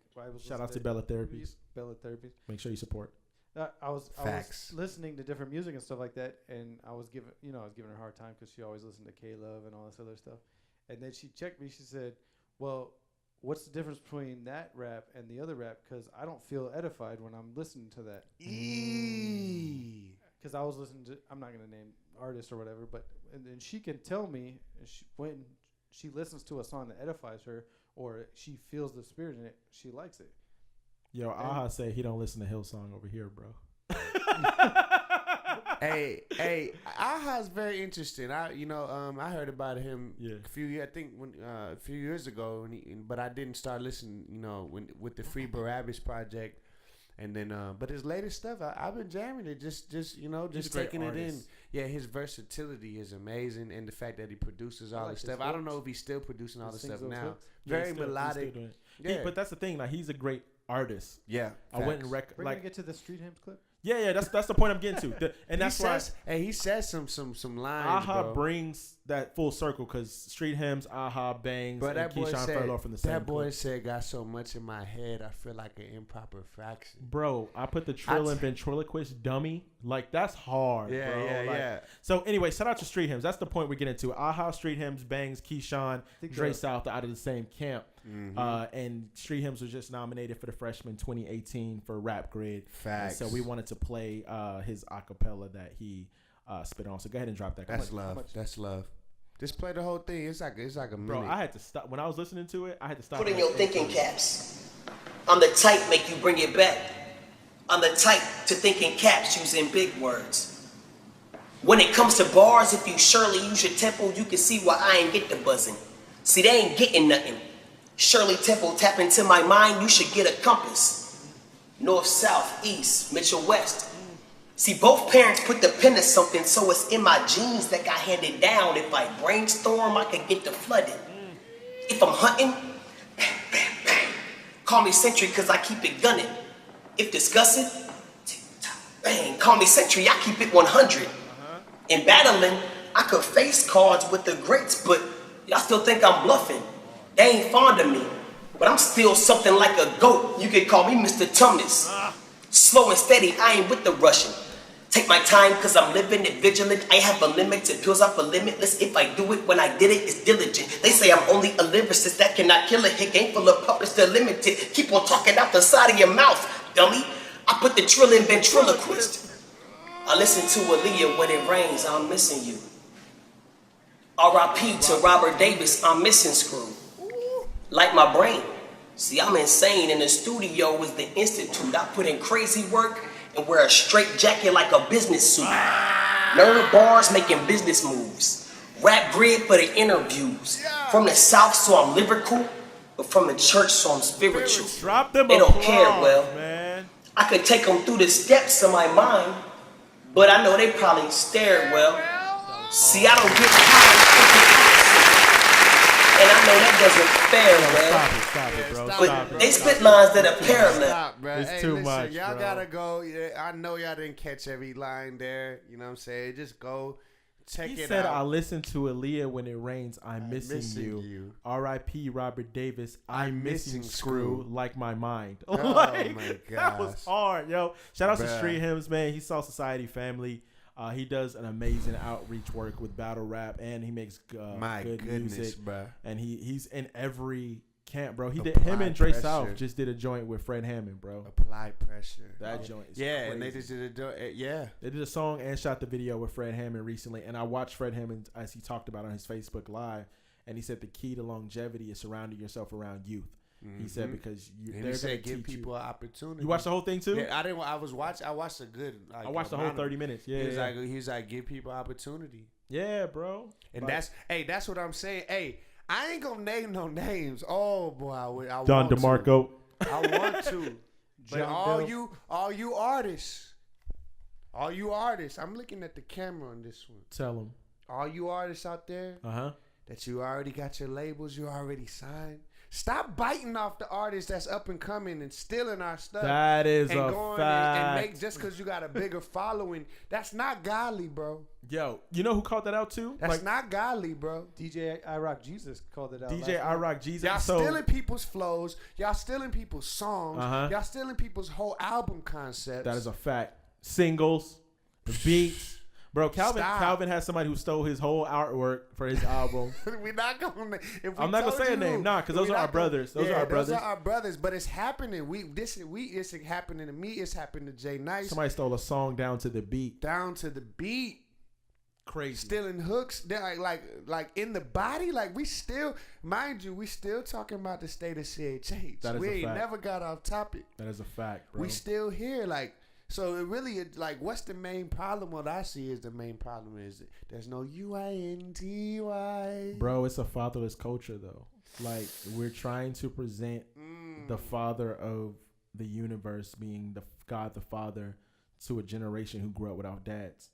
shout out to Bella Therapies. Bella Therapies. Make sure you support. I was listening to different music and stuff like that, and I was giving her a hard time because she always listened to K-Love and all this other stuff. And then she checked me. She said, "Well, what's the difference between that rap and the other rap? Because I don't feel edified when I'm listening to that." because I was listening to, I'm not gonna name artists or whatever, but and she can tell me when she listens to a song that edifies her or she feels the spirit in it, she likes it. Yo, Aha say he don't listen to Hillsong over here, bro. Hey, Aha's very interesting. I heard about him a few years ago, but I didn't start listening, with the Free Barabbas project, and then but his latest stuff, I've been jamming it, just taking it in. Yeah, his versatility is amazing, and the fact that he produces all this stuff. I don't know if he's still producing all this stuff now. Very melodic. But that's the thing, like he's a great artist. Yeah, I went and We're gonna get to the Street Hymns clip. Yeah, that's the point I'm getting to, and that's why. Hey, he says some lines. Aha bro. brings that full circle because Street Hymns, Aha, Bangs, but and Keyshawn Furlough from the same. That boy said, "Got so much in my head, I feel like an improper fraction." Bro, I put the trill and ventriloquist dummy. Like that's hard. Yeah, bro. yeah. So anyway, shout out to Street Hymns. That's the point we're getting to. Aha, Street Hymns, Bangs, Keyshawn, Dre S.A.L.T out of the same camp. Mm-hmm. And Street Hymns was just nominated for the Freshman 2018 for Rap Grid. Facts. And so we wanted to play his acapella that he spit on. So go ahead and drop that. That's love. That's love. Just play the whole thing. It's like a minute. Bro, I had to stop when I was listening to it. I had to stop. Put in your thinking caps. I'm the type make you bring it back. I'm the type to think in caps using big words. When it comes to bars, if you surely use your temple, you can see why I ain't get the buzzing. See, they ain't getting nothing. Shirley Temple, tap into my mind, you should get a compass. North, south, east, Mitchell, west. See, both parents put the pen to something, so it's in my genes that got handed down. If I brainstorm, I can get the flooded. If I'm hunting, bang, bang, bang. Call me Sentry, cause I keep it gunning. If discussing, tick, tock, bang. Call me Sentry, I keep it 100. In battling, I could face cards with the greats, but y'all still think I'm bluffing. They ain't fond of me, but I'm still something like a goat. You can call me Mr. Tumnus. Slow and steady, I ain't with the rushing. Take my time, cause I'm living it vigilant. I have a limit to pills off a limitless. If I do it when I did it, it's diligent. They say I'm only a lyricist that cannot kill a hit. Ain't full of puppets, they're limited. Keep on talking out the side of your mouth, dummy. I put the trill in ventriloquist. I listen to Aaliyah when it rains, I'm missing you. R.I.P. to Robert Davis, I'm missing Screw. Like my brain. See, I'm insane. In the studio is the institute. I put in crazy work and wear a straight jacket like a business suit. Nerd bars making business moves. Rap grid for the interviews. From the south, so I'm lyrical, but from the church, so I'm spiritual. They don't care, well. Man. I could take them through the steps of my mind, but I know they probably stared well. See, I don't get high. And I know that doesn't fare well. Stop it, bro. But they spit lines that are parallel. Stop, bro. It's too much, Y'all bro. gotta go. I know y'all didn't catch every line there. You know what I'm saying? Just go check it out. He said, I listen to Aaliyah when it rains. I'm missing you. R.I.P. Robert Davis. I'm missing Screw like my mind. Oh, like, my gosh. That was hard, yo. Shout out to Street Hymns, man. He's Soul Society family. He does an amazing outreach work with battle rap, and he makes good music, bro. And he's in every camp, bro. Him and Dre S.A.L.T just did a joint with Fred Hammond, bro. Apply pressure. That joint is crazy. crazy. And they just did a joint. Yeah, they did a song and shot the video with Fred Hammond recently, and I watched Fred Hammond as he talked about on his Facebook Live, and he said the key to longevity is surrounding yourself around youth. He said because they're going to give people an opportunity. You watched the whole thing too? Yeah, I didn't. I watched a good. Like, I watched the whole 30 minutes. Yeah, he was like, give people opportunity. Yeah, bro. And that's what I'm saying. Hey, I ain't gonna name no names. Oh boy, I John want DeMarco. To. I want to. But all you artists, I'm looking at the camera on this one. Tell them. All you artists out there, that you already got your labels, you already signed. Stop biting off the artists that's up and coming and stealing our stuff. That is a fact. And make just because you got a bigger following, that's not godly, bro. Yo, you know who called that out too? That's not godly, bro. DJ I Rock Jesus called it out. DJ I Rock Jesus. Y'all stealing people's flows. Y'all stealing people's songs. Y'all stealing people's whole album concepts. That is a fact. Singles, the beats, Bro, Calvin has somebody who stole his whole artwork for his album. We're not gonna. I'm not gonna say a name, because those are our brothers. Those are our brothers. Those are our brothers. But it's happening. It's happening to me. It's happening to Jay Nice. Somebody stole a song down to the beat. Crazy. Stealing hooks. They're like in the body. Like we still, mind you, we still talking about the state of CHH. We ain't never got off topic. That is a fact, bro. We still here. Like. So it really, like, what's the main problem? What I see is the main problem is there's no UINTY. Bro, it's a fatherless culture, though. Like, we're trying to present the father of the universe being the God the Father to a generation who grew up without dads.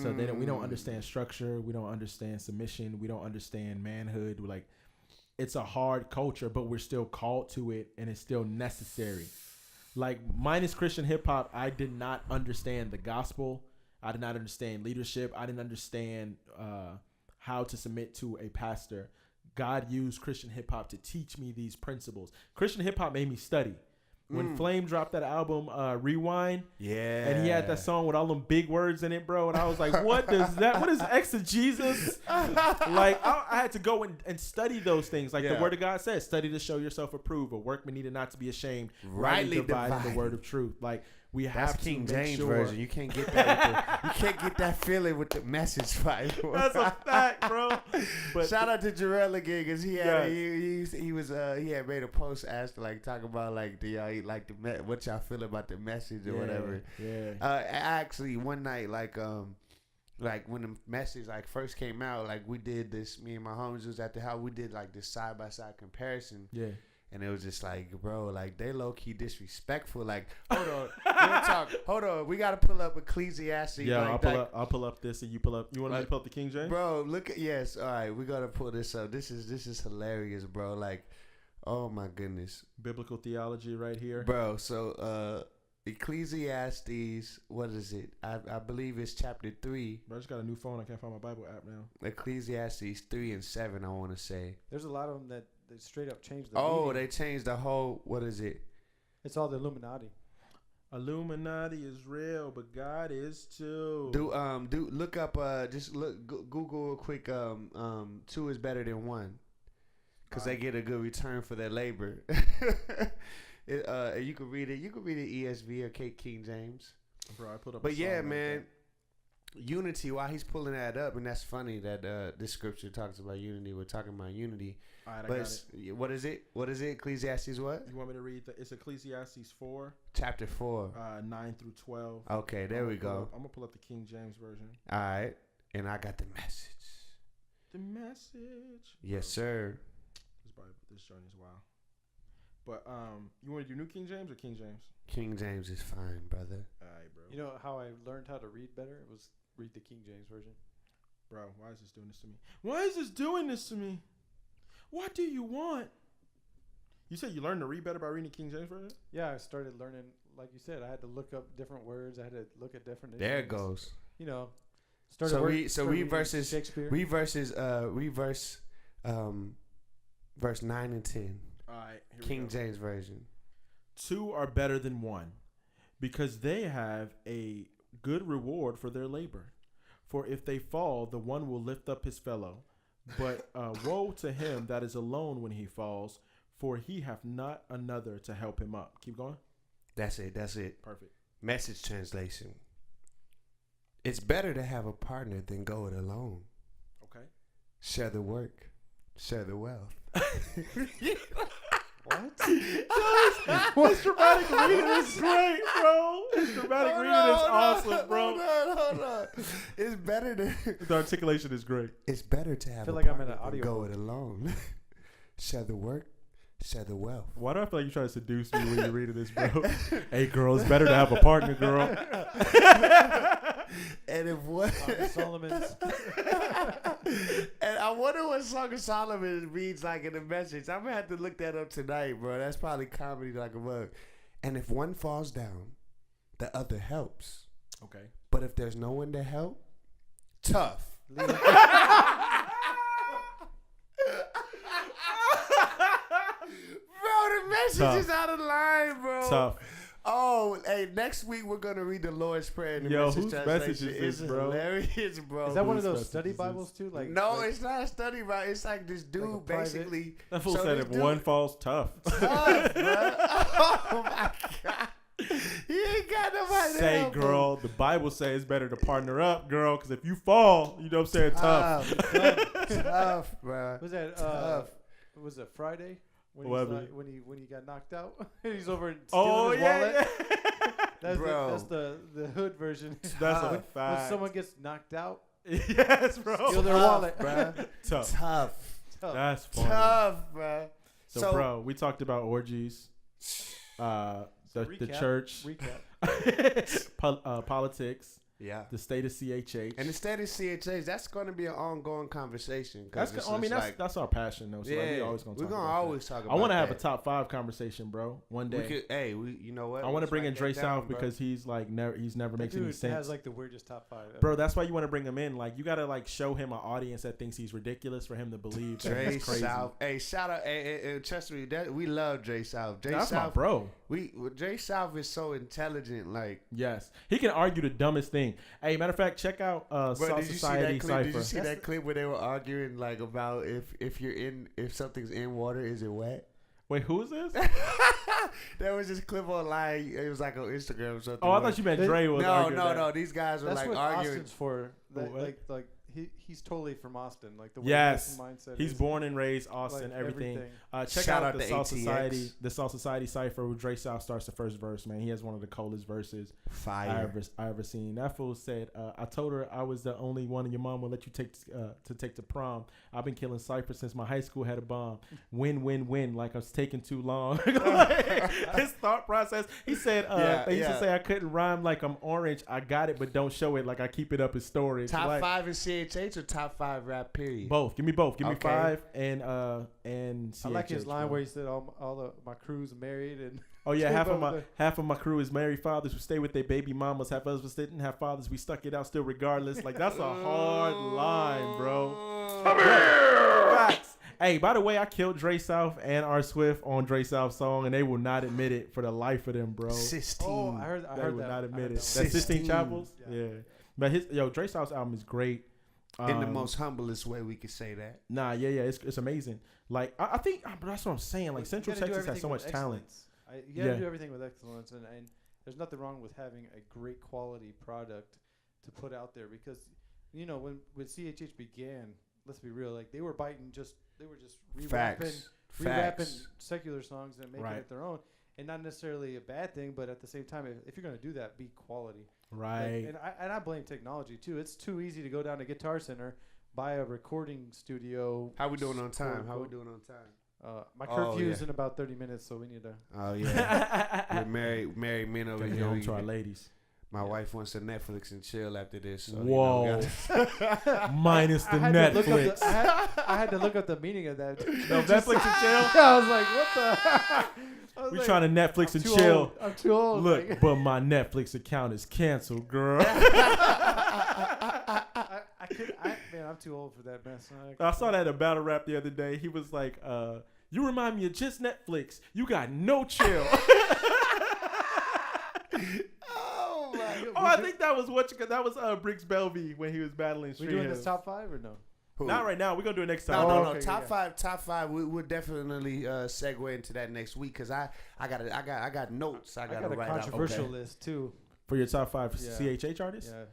So we don't understand structure. We don't understand submission. We don't understand manhood. We're like, it's a hard culture, but we're still called to it, and it's still necessary. Like, minus Christian hip hop, I did not understand the gospel. I did not understand leadership. I didn't understand how to submit to a pastor. God used Christian hip hop to teach me these principles. Christian hip hop made me study. When Flame dropped that album, Rewind, and he had that song with all them big words in it, bro, and I was like, what is exegesis? Like, I had to go and study those things. Like the word of God says, study to show yourself approved. A workman needed not to be ashamed, rightly dividing the word of truth. Like, we have to King make James sure. version. You can't get that. You can't get that feeling with the message Bible. That's a fact, bro. But shout out to Jarrell again, because he had he had made a post asking, like, talking about, like, do y'all like what y'all feel about the message or whatever. Actually, one night, like when the message like first came out, like we did this. Me and my homies was at the house. We did like this side by side comparison. Yeah. And it was just like, bro, like they low key disrespectful. Like, hold on, hold on. We gotta pull up Ecclesiastes. Yeah, like, I'll pull up this, and you pull up. You want me to pull up the King James? Bro, look at All right, we gotta pull this up. This is hilarious, bro. Like, oh my goodness. Biblical theology right here, bro. So, Ecclesiastes, what is it? I believe it's chapter 3. Bro, I just got a new phone. I can't find my Bible app now. Ecclesiastes 3 and 7. I want to say. There's a lot of them that. They straight up changed the meaning. They changed the whole. What is it? It's all the Illuminati. Illuminati is real, but God is too. Do look up. Just look. Google a quick. 2 is better than 1, because they get a good return for their labor. You can read it. You can read it ESV or King James. Bro, I put up. But yeah, man. Unity. While he's pulling that up, and that's funny that this scripture talks about unity. We're talking about unity. All right, I got it. What is it? What is it? Ecclesiastes what? You want me to read it's Ecclesiastes 4. Chapter 4. 9 through 12. Okay, there we go. I'm going to pull up the King James Version. All right. And I got the message. The message. Yes, sir. This journey is wild. But you want to do New King James or King James? King James is fine, brother. All right, bro. You know how I learned how to read better? It was read the King James Version. Bro, why is this doing this to me? Why is this doing this to me? What do you want? You said you learned to read better by reading the King James Version? Yeah, I started learning, like you said, I had to look up different words. I had to look at different. There it goes. You know, verse 9 and 10. All right, King James Version. 2 are better than 1, because they have a good reward for their labor. For if they fall, the one will lift up his fellow. But woe to him that is alone when he falls, for he hath not another to help him up. Keep going. That's it. Perfect. Message translation. It's better to have a partner than go it alone. Okay. Share the work. Share the wealth. What? This dramatic reading is great, bro. This dramatic reading is awesome, bro. Hold on. It's better to. The articulation is great. It's better to have. I feel a like I'm in partner an audio. Go it alone. Share the work. Share the wealth. Why do I feel like you're trying to seduce me when you're reading this, bro? Hey, girl, it's better to have a partner, girl. And if what? Solomon's. And I wonder what Song of Solomon reads like in the message. I'm gonna have to look that up tonight, bro. That's probably comedy like a mug. And if one falls down, the other helps. Okay. But if there's no one to help, tough. Bro, the message is out of line, bro. Tough. Oh, Hey, next week we're gonna read the Lord's Prayer. In the Yo, Message whose translation. message is this, bro? Hilarious, bro. Is that one of Whose those study messages is Bibles too? No, it's not a study Bible. It's like this dude a private- basically. That fool so said this if dude- one falls, tough. Tough, bro. Oh my God. He ain't got nobody to Say, help him. girl, the Bible says it's better to partner up, girl, because if you fall, you know what I'm saying, tough. Tough, bro. Was that Tough. was it Friday when What he's happened? like, when he got knocked out? He's over and stealing Oh, his yeah, wallet. yeah. That's the hood version. That's a when fact. someone gets knocked out, Yes, bro. steal their Tough, wallet. bro. Tough. Tough. That's funny. Tough, bro. So, bro, we talked about orgies, the Recap. church, Recap. politics, Yeah. the state of CHH. And instead of CHH, that's going to be an ongoing conversation. that's that's our passion, though. So yeah, we always gonna we're talk gonna about always talk that. about I want to have a that. top 5 conversation, bro. One day. We could, you know what? I want to Let's bring in write Dre that down, South bro. because he's like he's never That makes any dude sense. has like the weirdest top 5 ever. Bro, that's why you want to bring him in. Like, you gotta like show him an audience that thinks he's ridiculous for him to believe that Dre he's crazy. South. Hey, shout out. Hey, trust me, we love Dre South. Dre That's my South, bro. Dre South is so intelligent. Like, Yes, he can argue the dumbest thing. Hey, matter of fact, check out bro, South did you see Society that clip? Cipher. Did you see that clip where they were arguing like about if something's in water, is it wet? Wait, who is this? There was this clip online. It was like on Instagram or something. Oh, I thought you meant Dre was arguing that. No. These guys were That's like what arguing. Austin's for. What? Like he's totally from Austin. Like the way Yes, his mindset he's is, born and raised Austin. like, everything. Check Shout out out the to South ATX. Society, the South Society Cipher where Dre South starts the first verse. Man, he has one of the coldest verses Fire. I ever seen. That fool said, "I told her I was the only one, and your mom will let you take to prom. I've been killing Cypher since my high school had a bomb. Win, win, win. Like I was taking too long." Like, his thought process. He said, "They used to say I couldn't rhyme like I'm orange. I got it, but don't show it. Like I keep it up in storage." Top Like, 5 in CHH or top 5 rap period? Both. Give me both. Give me Okay. 5 and CHH, I like his line bro. where he said my crew's married and Oh yeah, Two half of my crew is married fathers who stay with their baby mamas. Half of us didn't have fathers. We stuck it out still regardless. Like that's a hard line, bro. Facts. Hey, by the way, I killed Dre South and R Swift on Dre South's song, and they will not admit it for the life of them, bro. Sistine. oh, I heard They will that. not I admit heard it. that That's one. 16 Chapels. Yeah. Yeah. But Dre South's album is great. In the most humblest way we could say that. Nah, yeah, it's amazing. Like I think, but that's what I'm saying. Like You Central gotta do Texas has everything so much with talent. excellence. You gotta Yeah. do everything with excellence, and there's nothing wrong with having a great quality product to put out there because, you know, when CHH began, let's be real, like they were just rewrapping Facts. secular songs and making Right. it their own, and not necessarily a bad thing, but at the same time, if you're gonna do that, be quality. Right. Like, and I blame technology too. It's too easy to go down to Guitar Center, buy a recording studio. How we doing on time? quote, How we unquote. doing on time? My Oh, curfew is yeah. in about 30 minutes, so we need to. Oh yeah. We're married men over Gotta get here. home to our ladies. My wife wants to Netflix and chill after this. So, Whoa. Minus the I had to look up Netflix. I had to look up the meaning of that. No Netflix and chill. I was like, what the? I was We like, trying to Netflix I'm and too chill. old. I'm too old. Look, like- but my Netflix account is canceled, girl. Man, I'm too old for that mess. I saw that in a battle rap the other day. He was like, "You remind me of just Netflix. You got no chill." Oh my. Oh, I think that was Briggs Belvy when he was battling We Street doing Hymns. this top 5 or no? Not right now. We're gonna do it next No, time. no, Oh, no. okay, Top yeah. five. We'll definitely segue into that next week because I got notes. I I got got to a write out. controversial Okay. list too. For your top 5 Yeah. CHH artists, Yeah.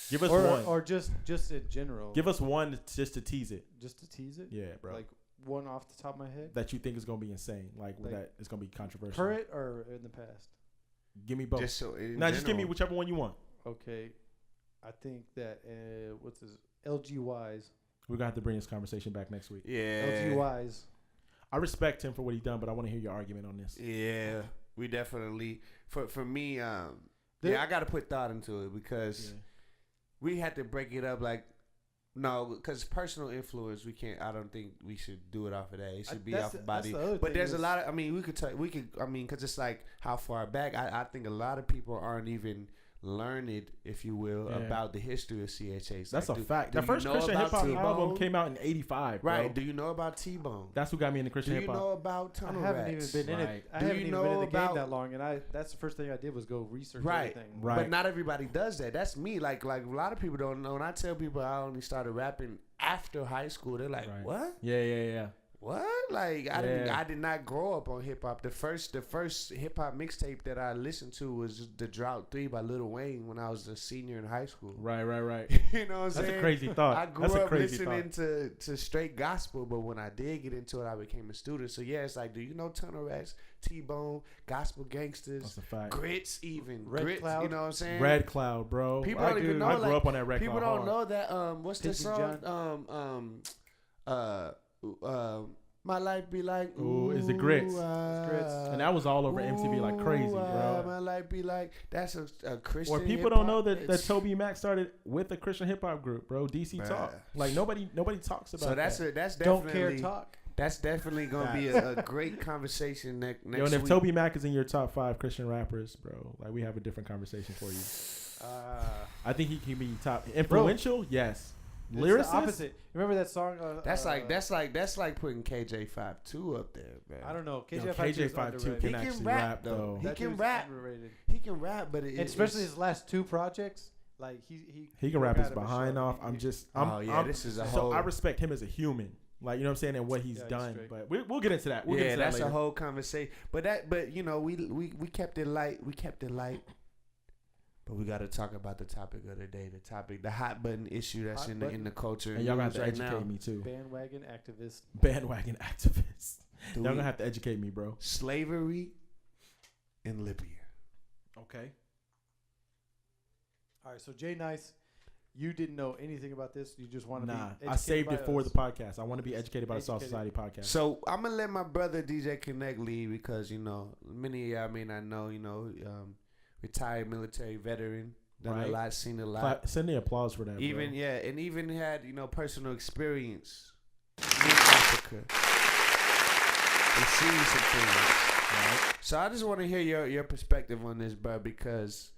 give us Or one. or just in general. Give us one just to tease it. just to tease it. Yeah, bro. Like one off the top of my head. That you think is gonna be insane, like that it's gonna be controversial. Current or in the past? Give me both. Just so Just give me whichever one you want. Okay, I think that what's his LG Wise. We're gonna have to bring this conversation back next week. Yeah. LG Wise. I respect him for what he's done, but I want to hear your argument on this. Yeah. We definitely for me. I got to put thought into it because we had to break it up. Like, no, because personal influence, we can't. I don't think we should do it off of that. It should be off of body. But there's a lot of. I mean, we could. I mean, because it's like how far back. I think a lot of people aren't even learned, if you will, about the history of CHH. That's a fact. The first Christian hip hop album came out in '85. Right? Bro. Do you know about T-Bone? That's what got me into Christian hip hop. Do you know about Tunnel I haven't Rats? even been in it. I haven't even been in the game that long, and that's the first thing I did was go research everything. Right. But not everybody does that. That's me. Like a lot of people don't know. When I tell people I only started rapping after high school, they're like, "What? Yeah. What? Like I did not grow up on hip hop. The first hip hop mixtape that I listened to was The Drought 3 by Lil Wayne when I was a senior in high school. Right. You know what I'm saying? That's a crazy thought. I grew up listening to straight gospel, but when I did get into it, I became a student. So yeah, it's like, do you know Tunnel Rats, T-Bone, Gospel Gangsters, That's a fact. Grits, even Red Grits? Cloud. You know what I'm saying? Red Cloud, bro. People don't even know. I grew up on that Red People Cloud. don't know that. What's the song? My life be like, ooh, is it Grits? Grits. And that was all over MTV like crazy, bro. My life be like, that's a Christian. Or people don't know that Toby Mac started with a Christian hip hop group, bro. DC Talk. Like nobody talks about. So that's definitely Don't Care Talk. That's definitely gonna be a great conversation next Yo, and week. if Toby Mac is in your top 5 Christian rappers, bro, like we have a different conversation for you. I think he can be top influential. Yes. Lyricist? It's the opposite. Remember that song? That's like putting KJ52 up there, man. I don't know. KJ52 can actually rap though. He can rap. He can rap, but especially his last 2 projects, like he can rap his behind off. This is a whole. So I respect him as a human. Like, you know what I'm saying, and what he's done. But we'll get into that. We'll get into that later. A whole conversation. But you know, we kept it light. But we got to talk about the topic of the day. The hot button issue that's in the culture. And y'all gonna have to educate me too. Bandwagon activist. Y'all gonna have to educate me, bro. Slavery in Libya. Okay. All right. So Jay Nice, you didn't know anything about this. You just want to be educated. I saved it for the podcast. I want to be educated by the S.A.L.T Society podcast. So I'm gonna let my brother DJ Connect lead because many of y'all may not know. Retired military veteran, done a lot, seen a lot. Send me applause for that. Even bro. and even had personal experience in Africa. And seen some things. Right? So I just want to hear your perspective on this, bro, because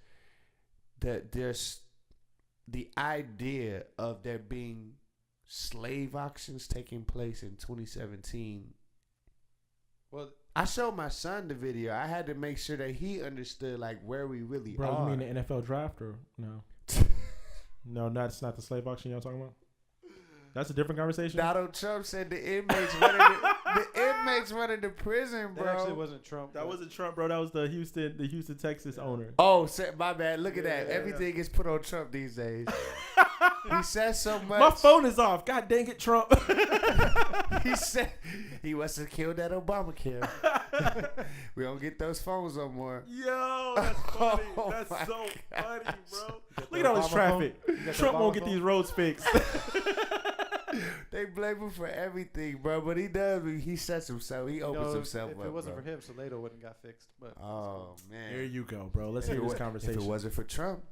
there's the idea of there being slave auctions taking place in 2017. Well, I showed my son the video. I had to make sure that he understood like where we really are. Bro, you mean the NFL draft or no? No, that's not the slave auction y'all talking about. That's a different conversation. Donald Trump said the inmates running the prison, bro. That actually wasn't Trump. That wasn't Trump, bro. That was the Houston, Texas owner. Oh, my bad. Look at that. Everything gets put on Trump these days. He says so much. My phone is off. God dang it, Trump. He said he must have killed that Obamacare. We don't get those phones no more. Yo, that's funny. That's so funny, bro. Look at all this traffic. Trump won't get these roads fixed. They blame him for everything, bro. But he does. He sets himself. He opens himself up. If it wasn't for him, Sidenote wouldn't got fixed. But man, here you go, bro. Let's hear this conversation. If it wasn't for Trump,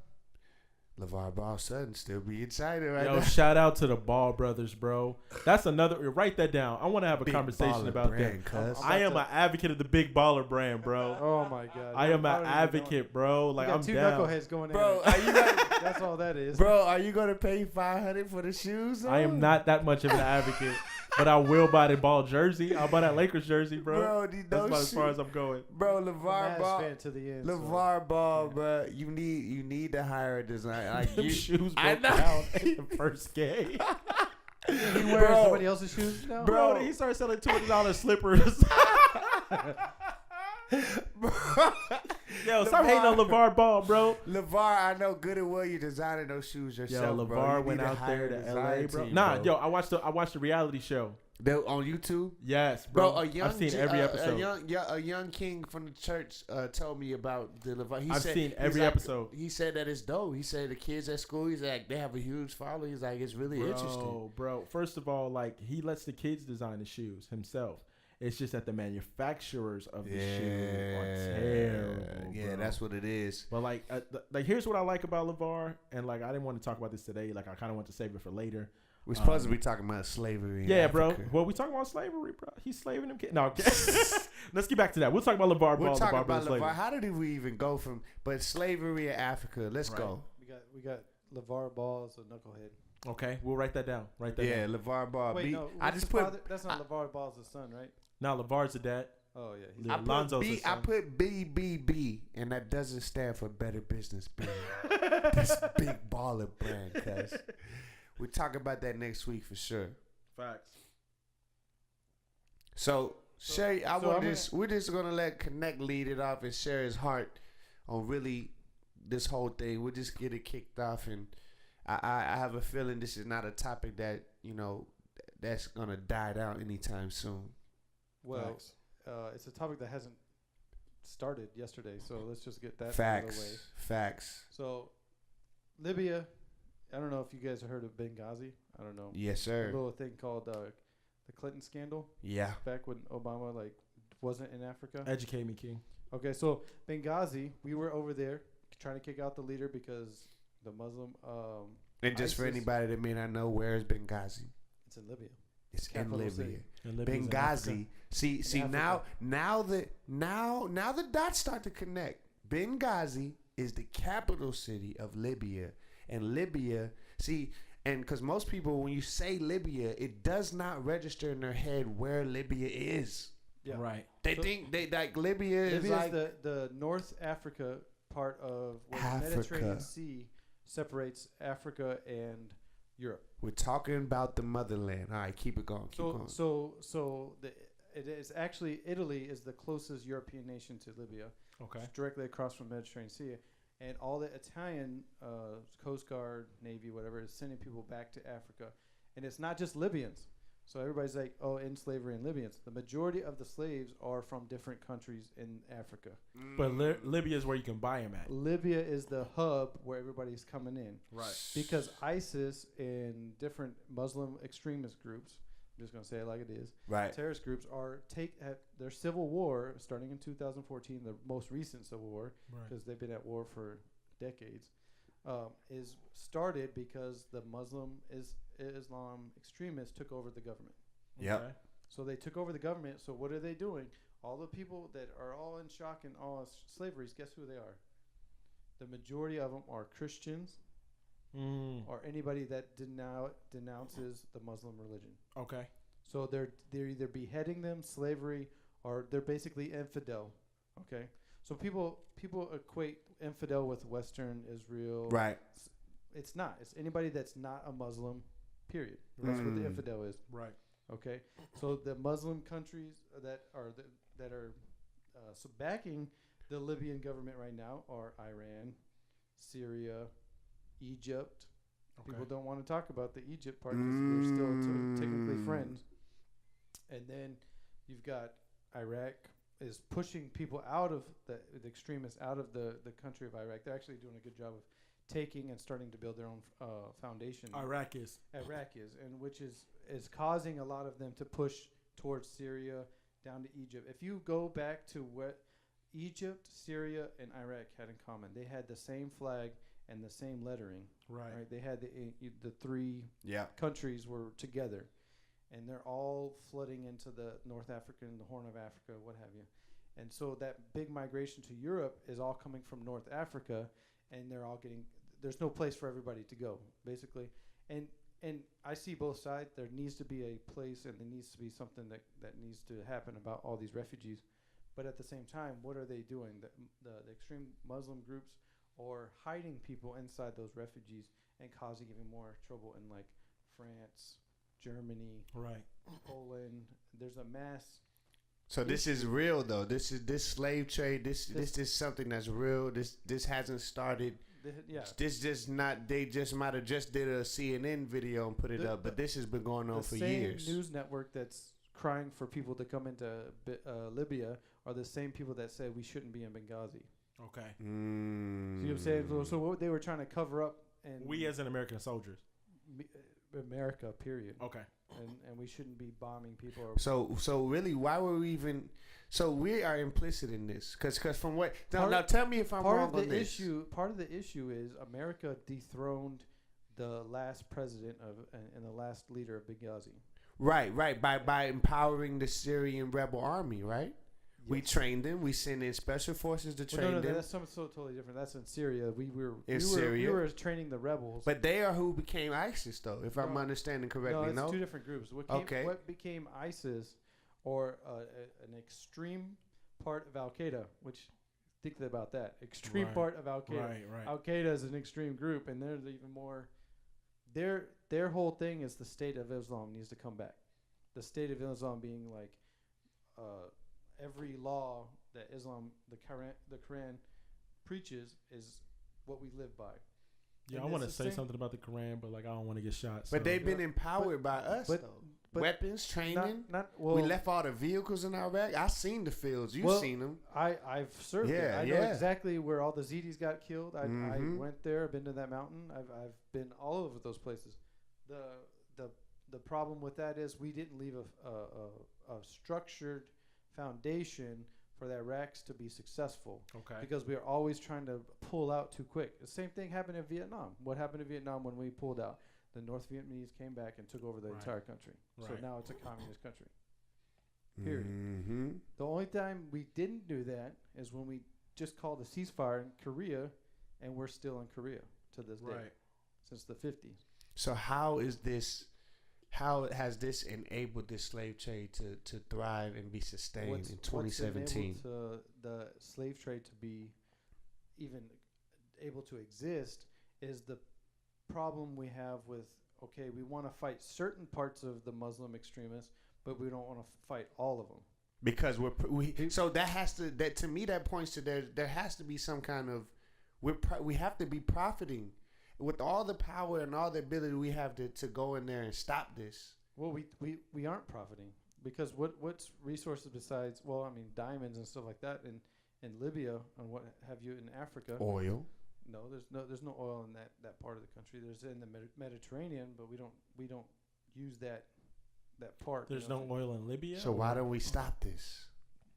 LeVar Ball sudden still be in China right now. Shout out to the Ball brothers, bro. That's another. Write that down. I want to have a conversation about that. I am an advocate of the Big Baller brand, bro. Oh my god. I am an advocate, bro. Like I'm two down. knuckleheads going bro, in. Are you gonna, that's all that is. Bro, are you gonna pay $500 for the shoes? Though? I am not that much of an advocate. But I will buy the Ball jersey. I'll buy that Lakers jersey, bro. That's about as far as I'm going. Bro, LeVar Ball. To the end, LeVar Ball, bro. You need to hire a designer. Like them shoes broke down in the first game. He wears somebody else's shoes now? Bro, he started selling $200 slippers. Yo, stop hating on LeVar Ball, bro. LeVar, I know good and well you're designing those shoes yourself. Yo, LeVar bro. went out there to LA, bro. Team, nah, bro. yo, I watched the reality show. On YouTube? Yes, bro. I've seen every episode. A young king from the church told me about the LeVar. I've seen every episode. He said that it's dope. He said the kids at school, he's like, they have a huge following. He's like, it's really interesting. Bro, first of all, like, he lets the kids design the shoes himself. It's just that the manufacturers of the shoe are terrible. Yeah, bro. that's what it is. But like here's what I like about LeVar, and like I didn't want to talk about this today. Like I kind of want to save it for later. We're supposed to be talking about slavery. Yeah, in Africa. bro. Well, we talking about slavery, bro. He's slaving them kids. No, Let's get back to that. We'll talk about LeVar Ball. We'll talk LeVar about Ball LeVar. How did we even go from slavery in Africa? Let's go. We got LeVar Ball as a knucklehead. Okay, we'll write that down. Yeah, LeVar Ball. Wait, no. I just put. Father? That's not LeVar Ball's the son, right? Now LeVar's the dad. Oh yeah. I put BBB, and that doesn't stand for Better Business Brand. This big baller brand, cuz. We'll talk about that next week for sure. Facts. So Sherry, we're just gonna let Connect lead it off and share his heart on really this whole thing. We'll just get it kicked off, and I have a feeling this is not a topic that that's gonna die down anytime soon. Well, it's a topic that hasn't started yesterday, so let's just get that out of the way. Facts. So, Libya, I don't know if you guys have heard of Benghazi. I don't know. Yes, sir. A little thing called the Clinton scandal. Yeah. Back when Obama wasn't in Africa. Educate me, King. Okay, so Benghazi, we were over there trying to kick out the leader because the Muslim. And just for anybody that may not know, where is Benghazi? It's in Libya. It's in Libya. Libya's Benghazi. See now the dots start to connect. Benghazi is the capital city of Libya, and Libya. And because most people, when you say Libya, it does not register in their head where Libya is. Yeah. Right. They think Libya is like the North Africa part of where the Mediterranean Sea separates Africa and Europe. We're talking about the motherland. All right, keep it going. It is actually Italy is the closest European nation to Libya. Okay. It's directly across from the Mediterranean Sea, and all the Italian Coast Guard, Navy, whatever, is sending people back to Africa, and it's not just Libyans. So everybody's like, oh, in slavery and Libyans. The majority of the slaves are from different countries in Africa. But Libya is where you can buy them at. Libya is the hub where everybody's coming in. Right. Because ISIS and different Muslim extremist groups, I'm just going to say it like it is, right. terrorist groups have their civil war starting in 2014, the most recent civil war, because they've been at war for decades, is started because the Islam extremists took over the government. Yeah. Okay. So they took over the government. So what are they doing? All the people that are all in shock and all slaveries, guess who they are? The majority of them are Christians or anybody that denounces the Muslim religion. Okay. So they're either beheading them, slavery, or they're basically infidel. Okay. So people equate infidel with Western Israel. Right. It's not. It's anybody that's not a Muslim, period. That's what the infidel is. Right. Okay. So the Muslim countries that are backing the Libyan government right now are Iran, Syria, Egypt. Okay. People don't want to talk about the Egypt part because they're still technically friends. And then you've got Iraq is pushing people out of the extremists out of the country of Iraq. They're actually doing a good job of taking and starting to build their own foundation. Iraq is, and which is causing a lot of them to push towards Syria down to Egypt. If you go back to what Egypt, Syria, and Iraq had in common, they had the same flag and the same lettering. Right. They had the three countries were together, and they're all flooding into the North Africa and the Horn of Africa, what have you. And so that big migration to Europe is all coming from North Africa, and they're all getting. There's no place for everybody to go, basically. And I see both sides. There needs to be a place, and there needs to be something that needs to happen about all these refugees. But at the same time, what are they doing? The extreme Muslim groups are hiding people inside those refugees and causing even more trouble in like France, Germany, Poland. There's a mass. So this is real though. This slave trade. This is something that's real. This hasn't started. This just not. They just might have just did a CNN video and put it up, but this has been going on for years. The same news network that's crying for people to come into Libya are the same people that said we shouldn't be in Benghazi. Okay. See what I'm saying? So what they were trying to cover up, and we as an American soldiers, America, period. Okay. And we shouldn't be bombing people. So really, why were we even? So we are implicit in this, because from what now tell me if I'm wrong on this. Part of the issue is America dethroned the last president and the last leader of Benghazi. Right. By empowering the Syrian rebel army, right? We trained them. We sent in special forces to train them. That's something so totally different. That's in Syria. We Syria. were training the rebels. But they are who became ISIS, though, if I'm understanding correctly. No, it's two different groups. What became ISIS, or an extreme part of Al Qaeda, which think about that extreme part of Al Qaeda. Right. Al Qaeda is an extreme group, and they're even more. Their whole thing is the State of Islam needs to come back. The State of Islam being like every law that Islam, the Quran preaches is what we live by. Yeah, I want to say something about the Quran, but like I don't want to get shot. But they've been empowered by us, though. Weapons, training. We left all the vehicles in Iraq. I seen the fields. You've seen them. I've served it. I know exactly where all the Zedis got killed. I went there. I've been to that mountain. I've been all over those places. The problem with that is we didn't leave a structured foundation for the Iraqs to be successful. Okay. Because we are always trying to pull out too quick. The same thing happened in Vietnam. What happened in Vietnam when we pulled out? The North Vietnamese came back and took over the entire country. Right. So now it's a communist country. Period. Mm-hmm. The only time we didn't do that is when we just called a ceasefire in Korea, and we're still in Korea to this day, since the 50s. So how has this enabled this slave trade to thrive and be sustained in 2017? What's enabled the slave trade to be even able to exist is the problem we have with, we want to fight certain parts of the Muslim extremists, but we don't want to fight all of them. Because to me that points to there has to be some kind of we have to be profiting with all the power and all the ability we have to go in there and stop this. Well, we aren't profiting because what's resources besides diamonds and stuff like that in Libya and what have you in Africa? Oil. No, there's no oil in that part of the country. There's in the Mediterranean, but we don't use that part. There's no oil in Libya. So why don't we stop this?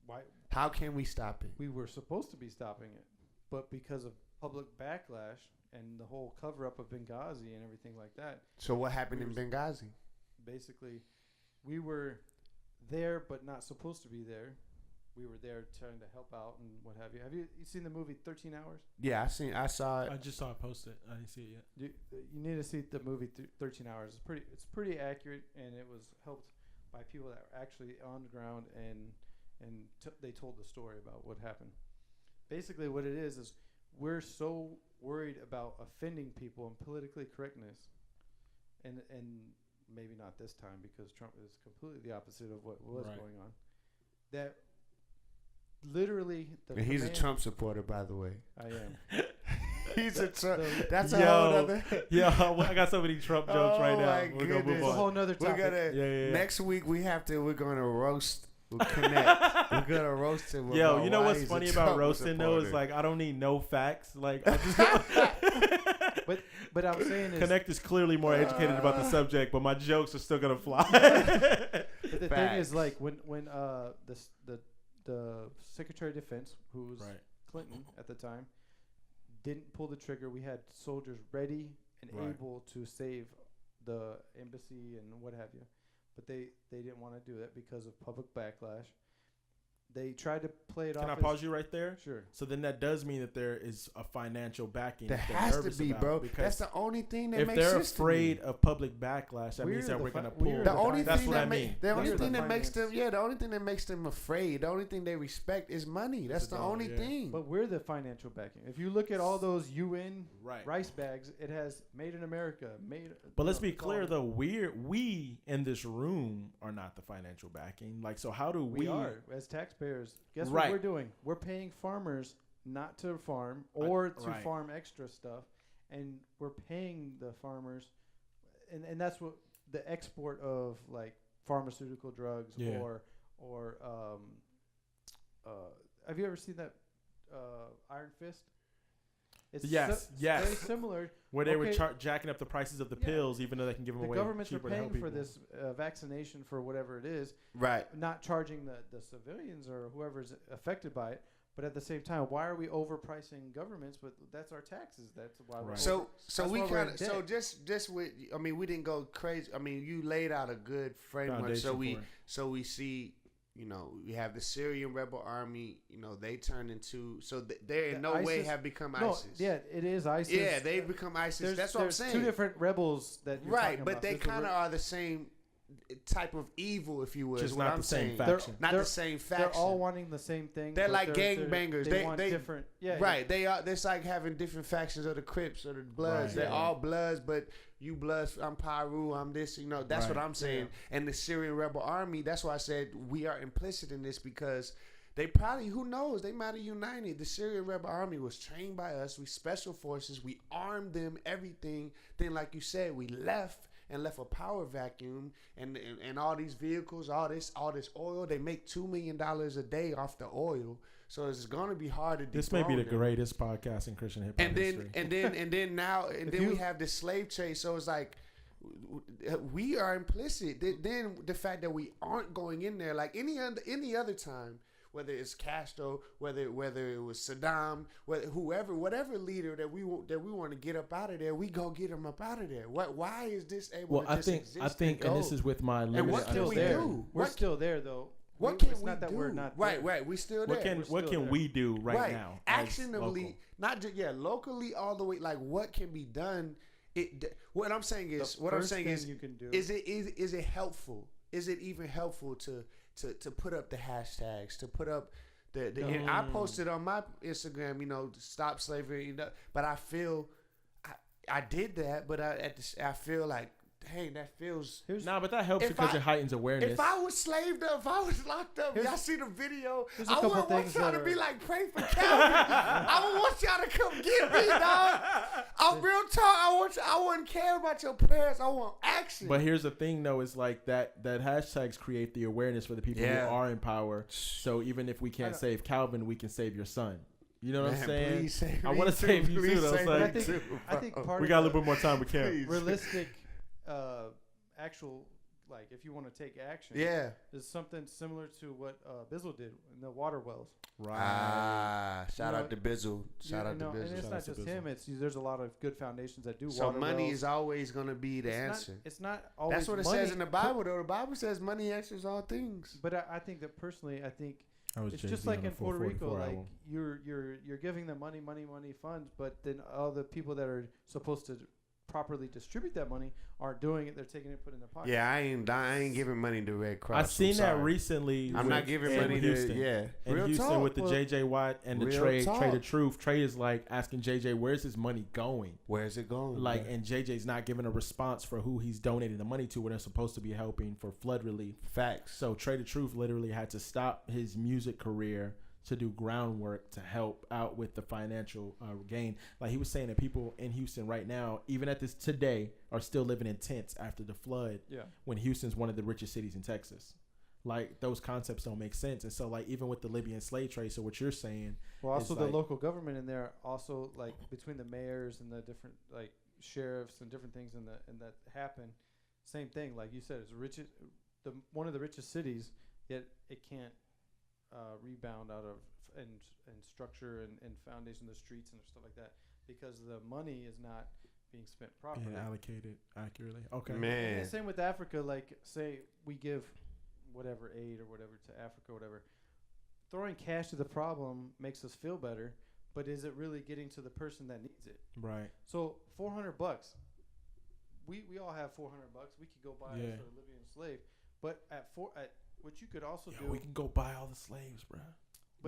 Why? How can we stop it? We were supposed to be stopping it, but because of public backlash and the whole cover up of Benghazi and everything like that. So what happened in Benghazi? Basically, we were there but not supposed to be there. We were there trying to help out and what have you. Have you seen the movie 13 Hours? Yeah, I saw it. I just saw it posted. I didn't see it yet. You need to see the movie 13 Hours. It's pretty accurate, and it was helped by people that were actually on the ground, and they told the story about what happened. Basically, what it is we're so worried about offending people and politically correctness, and maybe not this time because Trump is completely the opposite of what was going on. That literally, he's a Trump supporter, by the way. I am. He's a Trump. That's a whole other. I got so many Trump jokes right now. We're gonna move on. A whole nother topic. Next week we're gonna roast. We'll connect. We're gonna roast him. Yo, you know what's funny about roasting though is like I don't need no facts. Like, I just but I'm saying Connect is clearly more educated about the subject, but my jokes are still gonna fly. But the thing is, like when the Secretary of Defense, who was Clinton at the time, didn't pull the trigger. We had soldiers ready and able to save the embassy and what have you. But they didn't want to do that because of public backlash. They tried to play it off. Can I pause you right there? Sure. So then that does mean that there is a financial backing. There has to be, bro. That's the only thing that makes sense. If they're afraid of public backlash, that means that we're going to pull. The only that's thing what I mean. The only thing that makes them, the only thing that makes them afraid, the only thing they respect is money. That's the only thing. But we're the financial backing. If you look at all those UN rice bags, it has "Made in America." But let's be clear, though. We in this room are not the financial backing. Like, so how do we are as taxpayers? Guess what we're doing? We're paying farmers not to farm or to farm extra stuff, and we're paying the farmers, and that's what the export of like pharmaceutical drugs or have you ever seen that Iron Fist? It's very similar. Where they were jacking up the prices of the pills, even though they can give them away. The governments are cheaper paying for this vaccination for whatever it is. Right. Not charging the civilians or whoever's affected by it. But at the same time, why are we overpricing governments? But that's our taxes. That's why we're we didn't go crazy. I mean, you laid out a good framework. So we see, you know, we have the Syrian rebel army. You know, they turn into they in no ISIS, way have become no, ISIS. Yeah, it is ISIS. Yeah, they've become ISIS. That's what I'm saying. There's two different rebels that you're right, talking but about. they There's kind of are the same type of evil, if you will. Just is what not I'm the same saying. faction. Not the same faction. They're all wanting the same thing. They're but like gangbangers. They want different. Yeah, right. They are. It's like having different factions of the Crips or the Bloods. Right, They're all Bloods, but you Bloods. I'm Pyru. I'm this. You know. That's Right. what I'm saying. Yeah. And the Syrian rebel army. That's why I said we are implicit in this because they probably, who knows, they might have united. The Syrian rebel army was trained by us. We special forces. We armed them. Everything. Then, like you said, we left a power vacuum and all these vehicles, all this oil. They make $2 million a day off the oil, so it's gonna be hard to. This may be the them. greatest podcast in Christian hip hop history. And then we have the slave trade. So it's like we are implicit. Then the fact that we aren't going in there like any other time. Whether it's Castro, whether it was Saddam, whatever leader that we want to get up out of there, we go get them up out of there. Why is this able to just exist? I think, and this is with my limited. And what can we do? We're still there though. What can it's we not that do? we're not there. Right. We still there. What can we do right now? Actionably, not just locally all the way. Like what can be done? What I'm saying is, you can do. Is it helpful? Is it even helpful to put up the hashtags, to put up and I posted on my Instagram, you know, stop slavery, you know, but I feel I did that, but I feel like, dang, that feels. But that helps because it heightens awareness. If I was slaved up, if I was locked up, y'all see the video, I couple wouldn't want things y'all to that be like, pray for Calvin. I would want y'all to come get me, dog. I'm real talk. I wouldn't care about your prayers. I want action. But here's the thing, though, is like that hashtags create the awareness for the people who are in power. So even if we can't save Calvin, we can save your son. You know what I'm saying? Please save I want to save you too. I think part we of got a little bit more time with Cam. realistic, actual, like if you want to take action, is something similar to what Bizzle did in the water wells. Right. Shout out to Bizzle. Shout out to Bizzle. And it's not just him. There's a lot of good foundations that do. So water money wells. is always going to be the answer. It's not always. That's what it money. says in the Bible, though. The Bible says money answers all things. But I think that personally, it's Jay-Z just like on in the Puerto Rico, 444 like album. you're giving them money funds, but then all the people that are supposed to properly distribute that money aren't doing it. They're taking it, put it in their pocket. Yeah, I ain't giving money to Red Cross. I seen that recently. I'm not giving money Houston. to In Real Houston talk. with the JJ Watt and the Real Trey talk. the Truth. Trey is like asking JJ, "Where's his money going?" Where's it going? Like, and JJ's not giving a response for who he's donating the money to when they're supposed to be helping for flood relief. Facts. So Trey the Truth literally had to stop his music career to do groundwork to help out with the financial gain. Like he was saying that people in Houston right now, even at this today, are still living in tents after the flood. Yeah. When Houston's one of the richest cities in Texas. Like those concepts don't make sense. And so like even with the Libyan slave trade, so what you're saying. Well, also is the like, local government in there, also like between the mayors and the different like sheriffs and different things and that happen. Same thing, like you said, it's one of the richest cities, yet it can't rebound out of and structure and foundation of the streets and stuff like that because the money is not being spent properly. being allocated accurately. Okay. Man. And same with Africa. Like say we give whatever aid or whatever to Africa, or whatever. Throwing cash to the problem makes us feel better, but is it really getting to the person that needs it? Right. So $400. We all have $400. We could go buy a Libyan slave, but at what you could also do. We can go buy all the slaves, bro.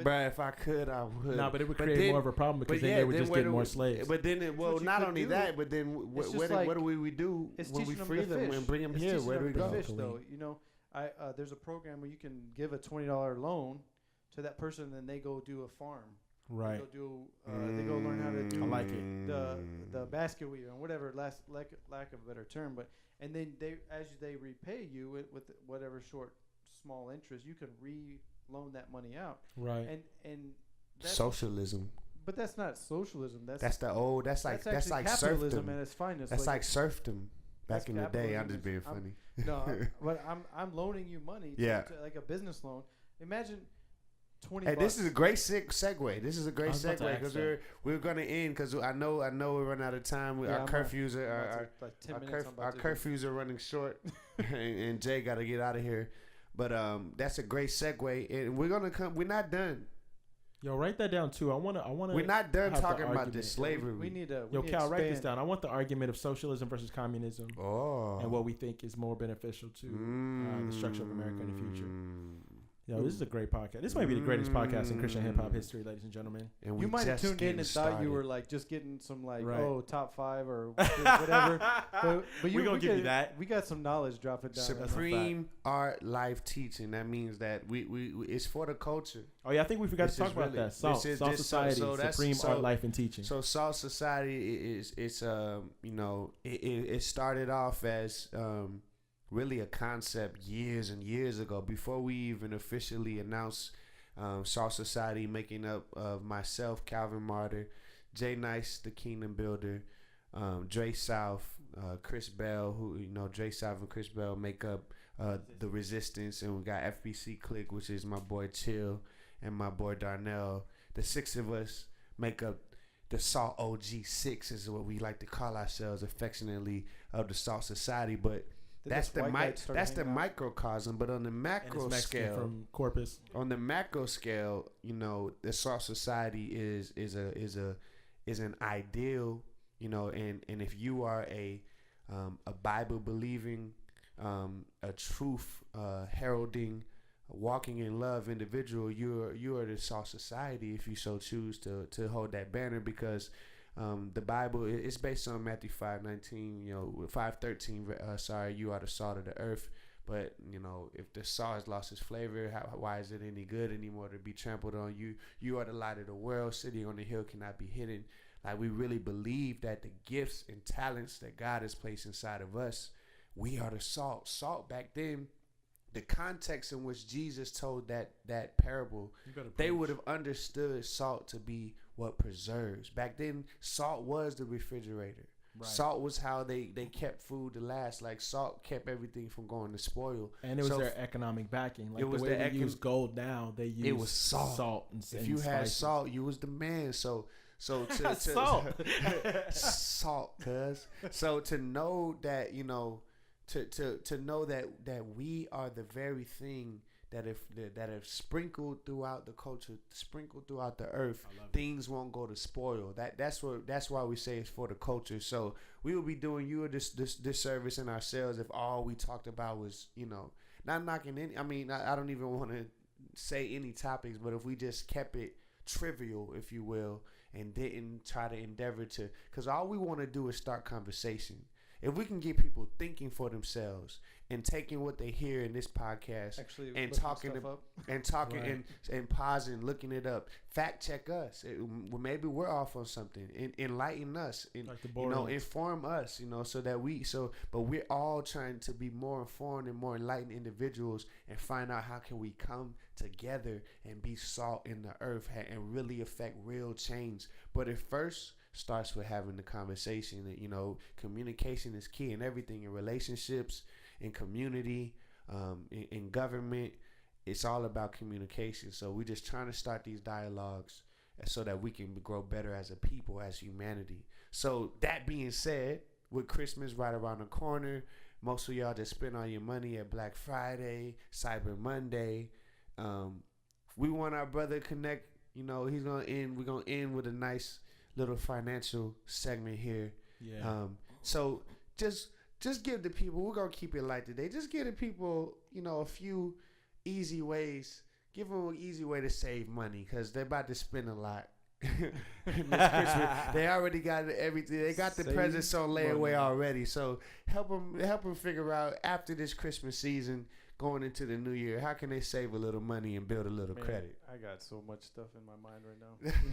Bruh, if I could, I would. Nah, but it would create more of a problem because then they would just get more slaves. But then, not only that, but then what do we do when we free them and bring them here? Where do we go? Fish, though, you know, there's a program where you can give a $20 loan to that person, and then they go do a farm. Right. They go learn how to do. I like it. The basket weaving, whatever, lack of a better term, but and then as they repay you with whatever small interest, you can loan that money out. Right. And socialism. But that's not socialism. That's like capitalism serfdom. at its finest. That's like serfdom back in the day. I'm just being funny. But I'm loaning you money to like a business loan. Imagine $20. Hey, this is a great segue. This is a great segue because we're gonna end because I know we're running out of time. Our curfews are running short, and Jay got to get out of here. But that's a great segue, and we're gonna come. We're not done. Yo, write that down too. I wanna. We're not done talking about this slavery. We need to. Yo, Cal, write this down. I want the argument of socialism versus communism, and what we think is more beneficial to the structure of America in the future. Yo, this is a great podcast. This might be the greatest podcast in Christian hip hop history, ladies and gentlemen. And you might have tuned in and thought you were like just getting some top 5 or whatever. but we're gonna give you that. We got some knowledge dropping down. Supreme art life teaching. That means that we it's for the culture. Oh yeah, I think we forgot to talk about that. SALT Society, Supreme Art Life and Teaching. So SALT Society it started off as really a concept years and years ago, before we even officially announced SALT Society, making up of myself, Calvin Martyr, Jay Nice, the Kingdom Builder, Dre South, Chris Bell, who Dre South and Chris Bell make up the Resistance, and we got FBC Click, which is my boy Chill and my boy Darnell. The 6 of us make up the SALT OG 6, is what we like to call ourselves affectionately, of the SALT Society, but that's the microcosm. But on the macro scale, from Corpus. On the macro scale, the SALT Society is an ideal, and if you are a Bible believing, a truth heralding, walking in love individual, you are the SALT Society, if you so choose to hold that banner, because the Bible is based on Matthew 5:19, 5:13. Sorry, you are the salt of the earth. But if the salt has lost its flavor, why is it any good anymore to be trampled on? You are the light of the world. City on the hill cannot be hidden. Like, we really believe that the gifts and talents that God has placed inside of us, we are the salt. Salt back then, the context in which Jesus told that parable, they would have understood salt to be what preserves. Back then, salt was the refrigerator. Right. Salt was how they kept food to last. Like, salt kept everything from going to spoil. And it was their economic backing. Like, it was the way they use gold now, they use it was salt and if you had spices. Salt, you was the man. So salt. Salt, cuz. So to know that, to know that we are the very thing that have sprinkled throughout the culture, sprinkled throughout the earth, things won't go to spoil. That's why we say it's for the culture. So we will be doing you a disservice in ourselves if all we talked about was, not knocking any. I mean, I don't even want to say any topics, but if we just kept it trivial, if you will, and didn't try to endeavor to, because all we want to do is start conversation. If we can get people thinking for themselves and taking what they hear in this podcast, actually, and talking and pausing, looking it up, fact check us. Maybe we're off on something. Enlighten us, inform us. So that but we're all trying to be more informed and more enlightened individuals, and find out how can we come together and be salt in the earth and really affect real change. But it first starts with having the conversation. That communication is key in everything, in relationships, in community, in government. It's all about communication. So we're just trying to start these dialogues so that we can grow better as a people, as humanity. So that being said, with Christmas right around the corner, most of y'all just spend all your money at Black Friday, Cyber Monday. We want our brother to connect. We're gonna end with a nice little financial segment here. Yeah. So just give the people, we're gonna keep it light today, just give the people a few easy ways. Give them an easy way to save money, because they're about to spend a lot. They already got everything. They got the presents on layaway already. So help them figure out, after this Christmas season, going into the new year, how can they save a little money and build a little credit? I got so much stuff in my mind right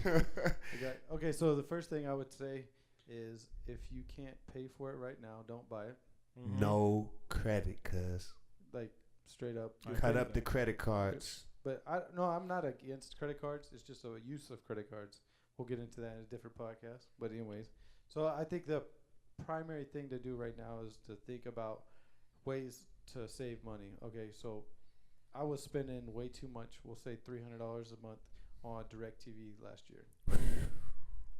now. Okay, so the first thing I would say is, if you can't pay for it right now, don't buy it. Mm-hmm. No credit, cuz. Like, straight up. Cut up the credit cards. But I'm not against credit cards. It's just a use of credit cards. We'll get into that in a different podcast. But anyways, so I think the primary thing to do right now is to think about ways to save money. Okay, so I was spending way too much. We'll say $300 a month on DirecTV last year.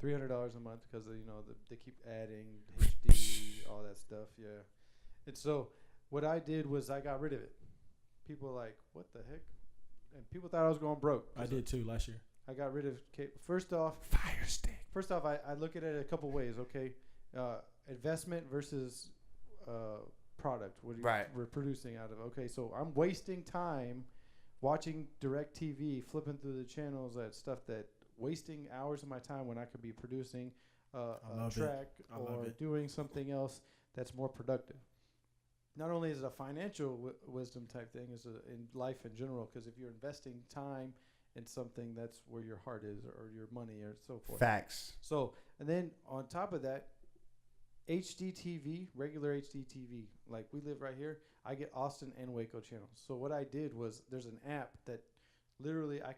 $300 a month because they keep adding HD, all that stuff. Yeah, and so what I did was I got rid of it. people like, what the heck? And people thought I was going broke. I did too last year. I got rid of cable. First off, Fire stick. First off, I look at it a couple ways. Okay, investment versus product. What we're producing out of. Okay, so I'm wasting time watching DirecTV, flipping through the channels at stuff that wasting hours of my time when I could be producing a track or doing something else that's more productive. Not only is it a financial wisdom type thing, it's in life in general, because if you're investing time in something, that's where your heart is, or your money, or so forth. Facts. So, and then on top of that, HDTV, regular HDTV, like we live right here, I get Austin and Waco channels. So what I did was, there's an app that literally I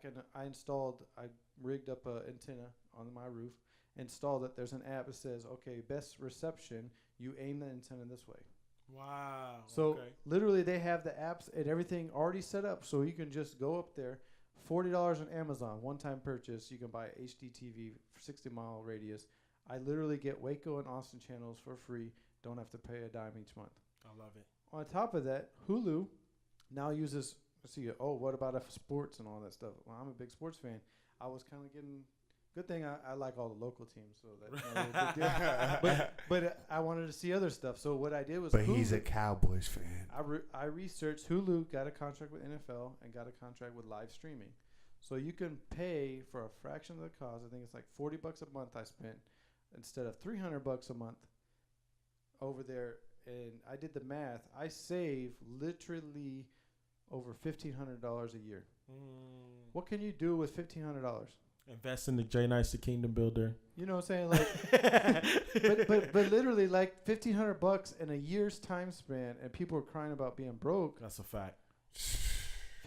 rigged up an antenna on my roof, installed it. There's an app that says, okay, best reception, you aim the antenna this way. Wow. So literally they have the apps and everything already set up, so you can just go up there, $40 on Amazon, one-time purchase. You can buy HDTV for 60-mile radius. I literally get Waco and Austin channels for free. Don't have to pay a dime each month. I love it. On top of that, Hulu now uses, what about sports and all that stuff? Well, I'm a big sports fan. I was kind of getting, good thing I like all the local teams, so that's not a big deal. But I wanted to see other stuff. So what I did was, but Hulu, he's a Cowboys fan. I researched. Hulu got a contract with NFL and got a contract with live streaming. So you can pay for a fraction of the cost. I think it's like $40 a month I spent instead of $300 a month over there. And I did the math. I save literally over $1,500 a year. What can you do with $1,500? Invest in the J Nice, the Kingdom Builder. You know what I'm saying? Like, but literally like $1,500 in a year's time span, and people are crying about being broke. That's a fact.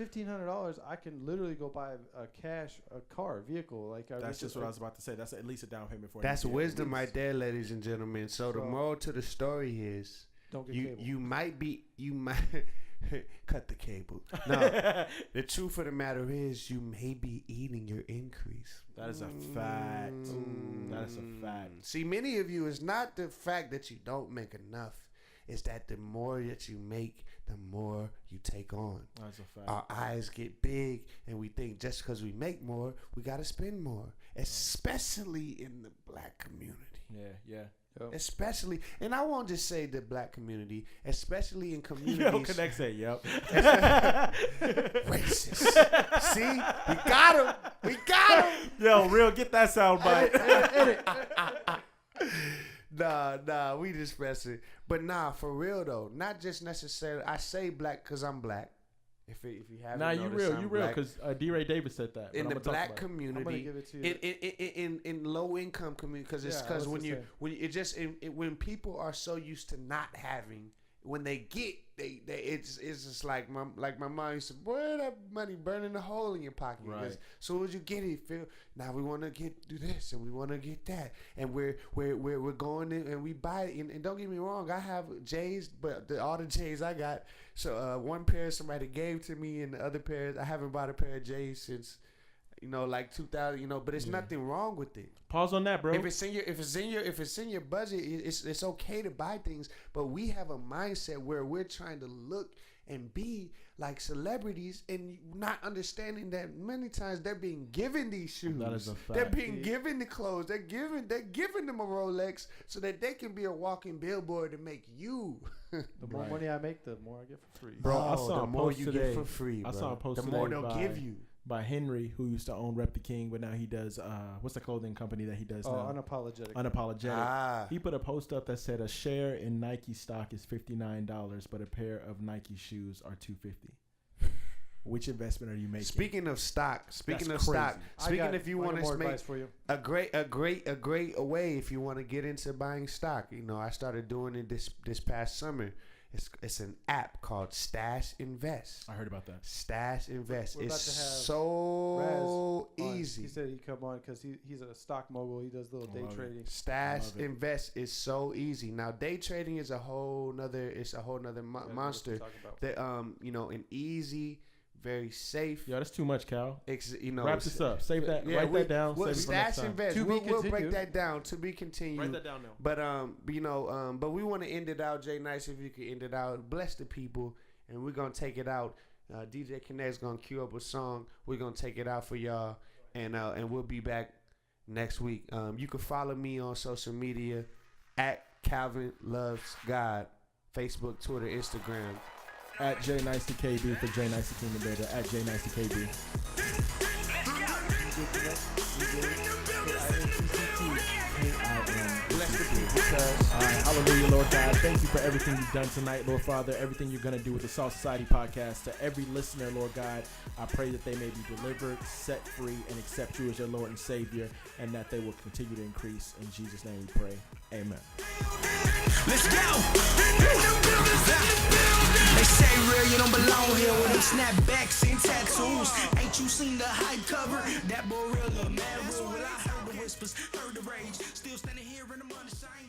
$1,500, I can literally go buy a vehicle. Like that's just what I was about to say. That's at least a down payment for. That's wisdom right there, ladies and gentlemen. So the moral to the story is, don't get cable. You might cut the cable. No, the truth of the matter is, you may be eating your increase. That is a fact. That is a fact. See, many of you, it's not the fact that you don't make enough. It's that the more that you make, the more you take on. That's a fact. Our eyes get big, and we think just because we make more, we got to spend more, especially in the black community. Yeah. Yep. Especially, and I won't just say the black community, especially in communities. Yo, Connect say, yep. Racist. See? We got him. Yo, real, get that sound bite. Nah, we just pressing. But for real though, not just necessarily. I say black because I'm black. If you haven't noticed, you real, because D-Ray Davis said that. In the black community, in low income community, because when people are so used to not having, when they get, it's just like my mom used to, boy, that money burning a hole in your pocket. Right. As soon as you get it, now we want to do this and we want to get that, and we're going in and we buy it. And don't get me wrong, I have J's, but all the J's I got. So one pair somebody gave to me, and the other pair I haven't bought a pair of J's since, like 2000. But it's nothing wrong with it. Pause on that, bro. If it's in your budget, it's okay to buy things. But we have a mindset where we're trying to look and be like celebrities, and not understanding that many times they're being given these shoes. That is a fact. They're being given the clothes. They're giving them a Rolex so that they can be a walking billboard to make you. The more money I make, the more I get for free. Bro, I saw the more you get for free, bro. I saw a post the more they'll give you. By Henry, who used to own Rep the King, but now he does, what's the clothing company that he does now? Unapologetic. He put a post up that said a share in Nike stock is $59, but a pair of Nike shoes are $250. Which investment are you making? Speaking of stock, if you want to make a great way if you want to get into buying stock. I started doing it this past summer. It's an app called Stash Invest. I heard about that. Stash Invest. We're it's so easy. He said he'd come on because he's a stock mogul. He does little day trading. Stash Invest is so easy. Now day trading is a whole nother monster. That an easy, very safe. Yo, that's too much, Cal. Wrap this up. Save that. Write that down. Stash Invest. We'll break that down to be continued. Write that down now. But but we want to end it out. Jay Nice, if you could end it out, bless the people, and we're gonna take it out. DJ Connect's gonna cue up a song. We're gonna take it out for y'all, and we'll be back next week. You can follow me on social media at Calvin Loves God, Facebook, Twitter, Instagram. At JNiceTKB for J Nice King the Better. At JNiceTKB. Bless the people, cuz. All right, hallelujah, Lord God. Thank you for everything you've done tonight, Lord Father. Everything you're going to do with the SALT Society podcast. To every listener, Lord God, I pray that they may be delivered, set free, and accept you as their Lord and Savior, and that they will continue to increase. In Jesus' name we pray. Amen. Let's go! They say real, you don't belong here with them snapbacks and tattoos. Ain't you seen the hype cover? That boy real, mad real. Well, I heard the whispers, heard the rage. Still standing here in the money shine.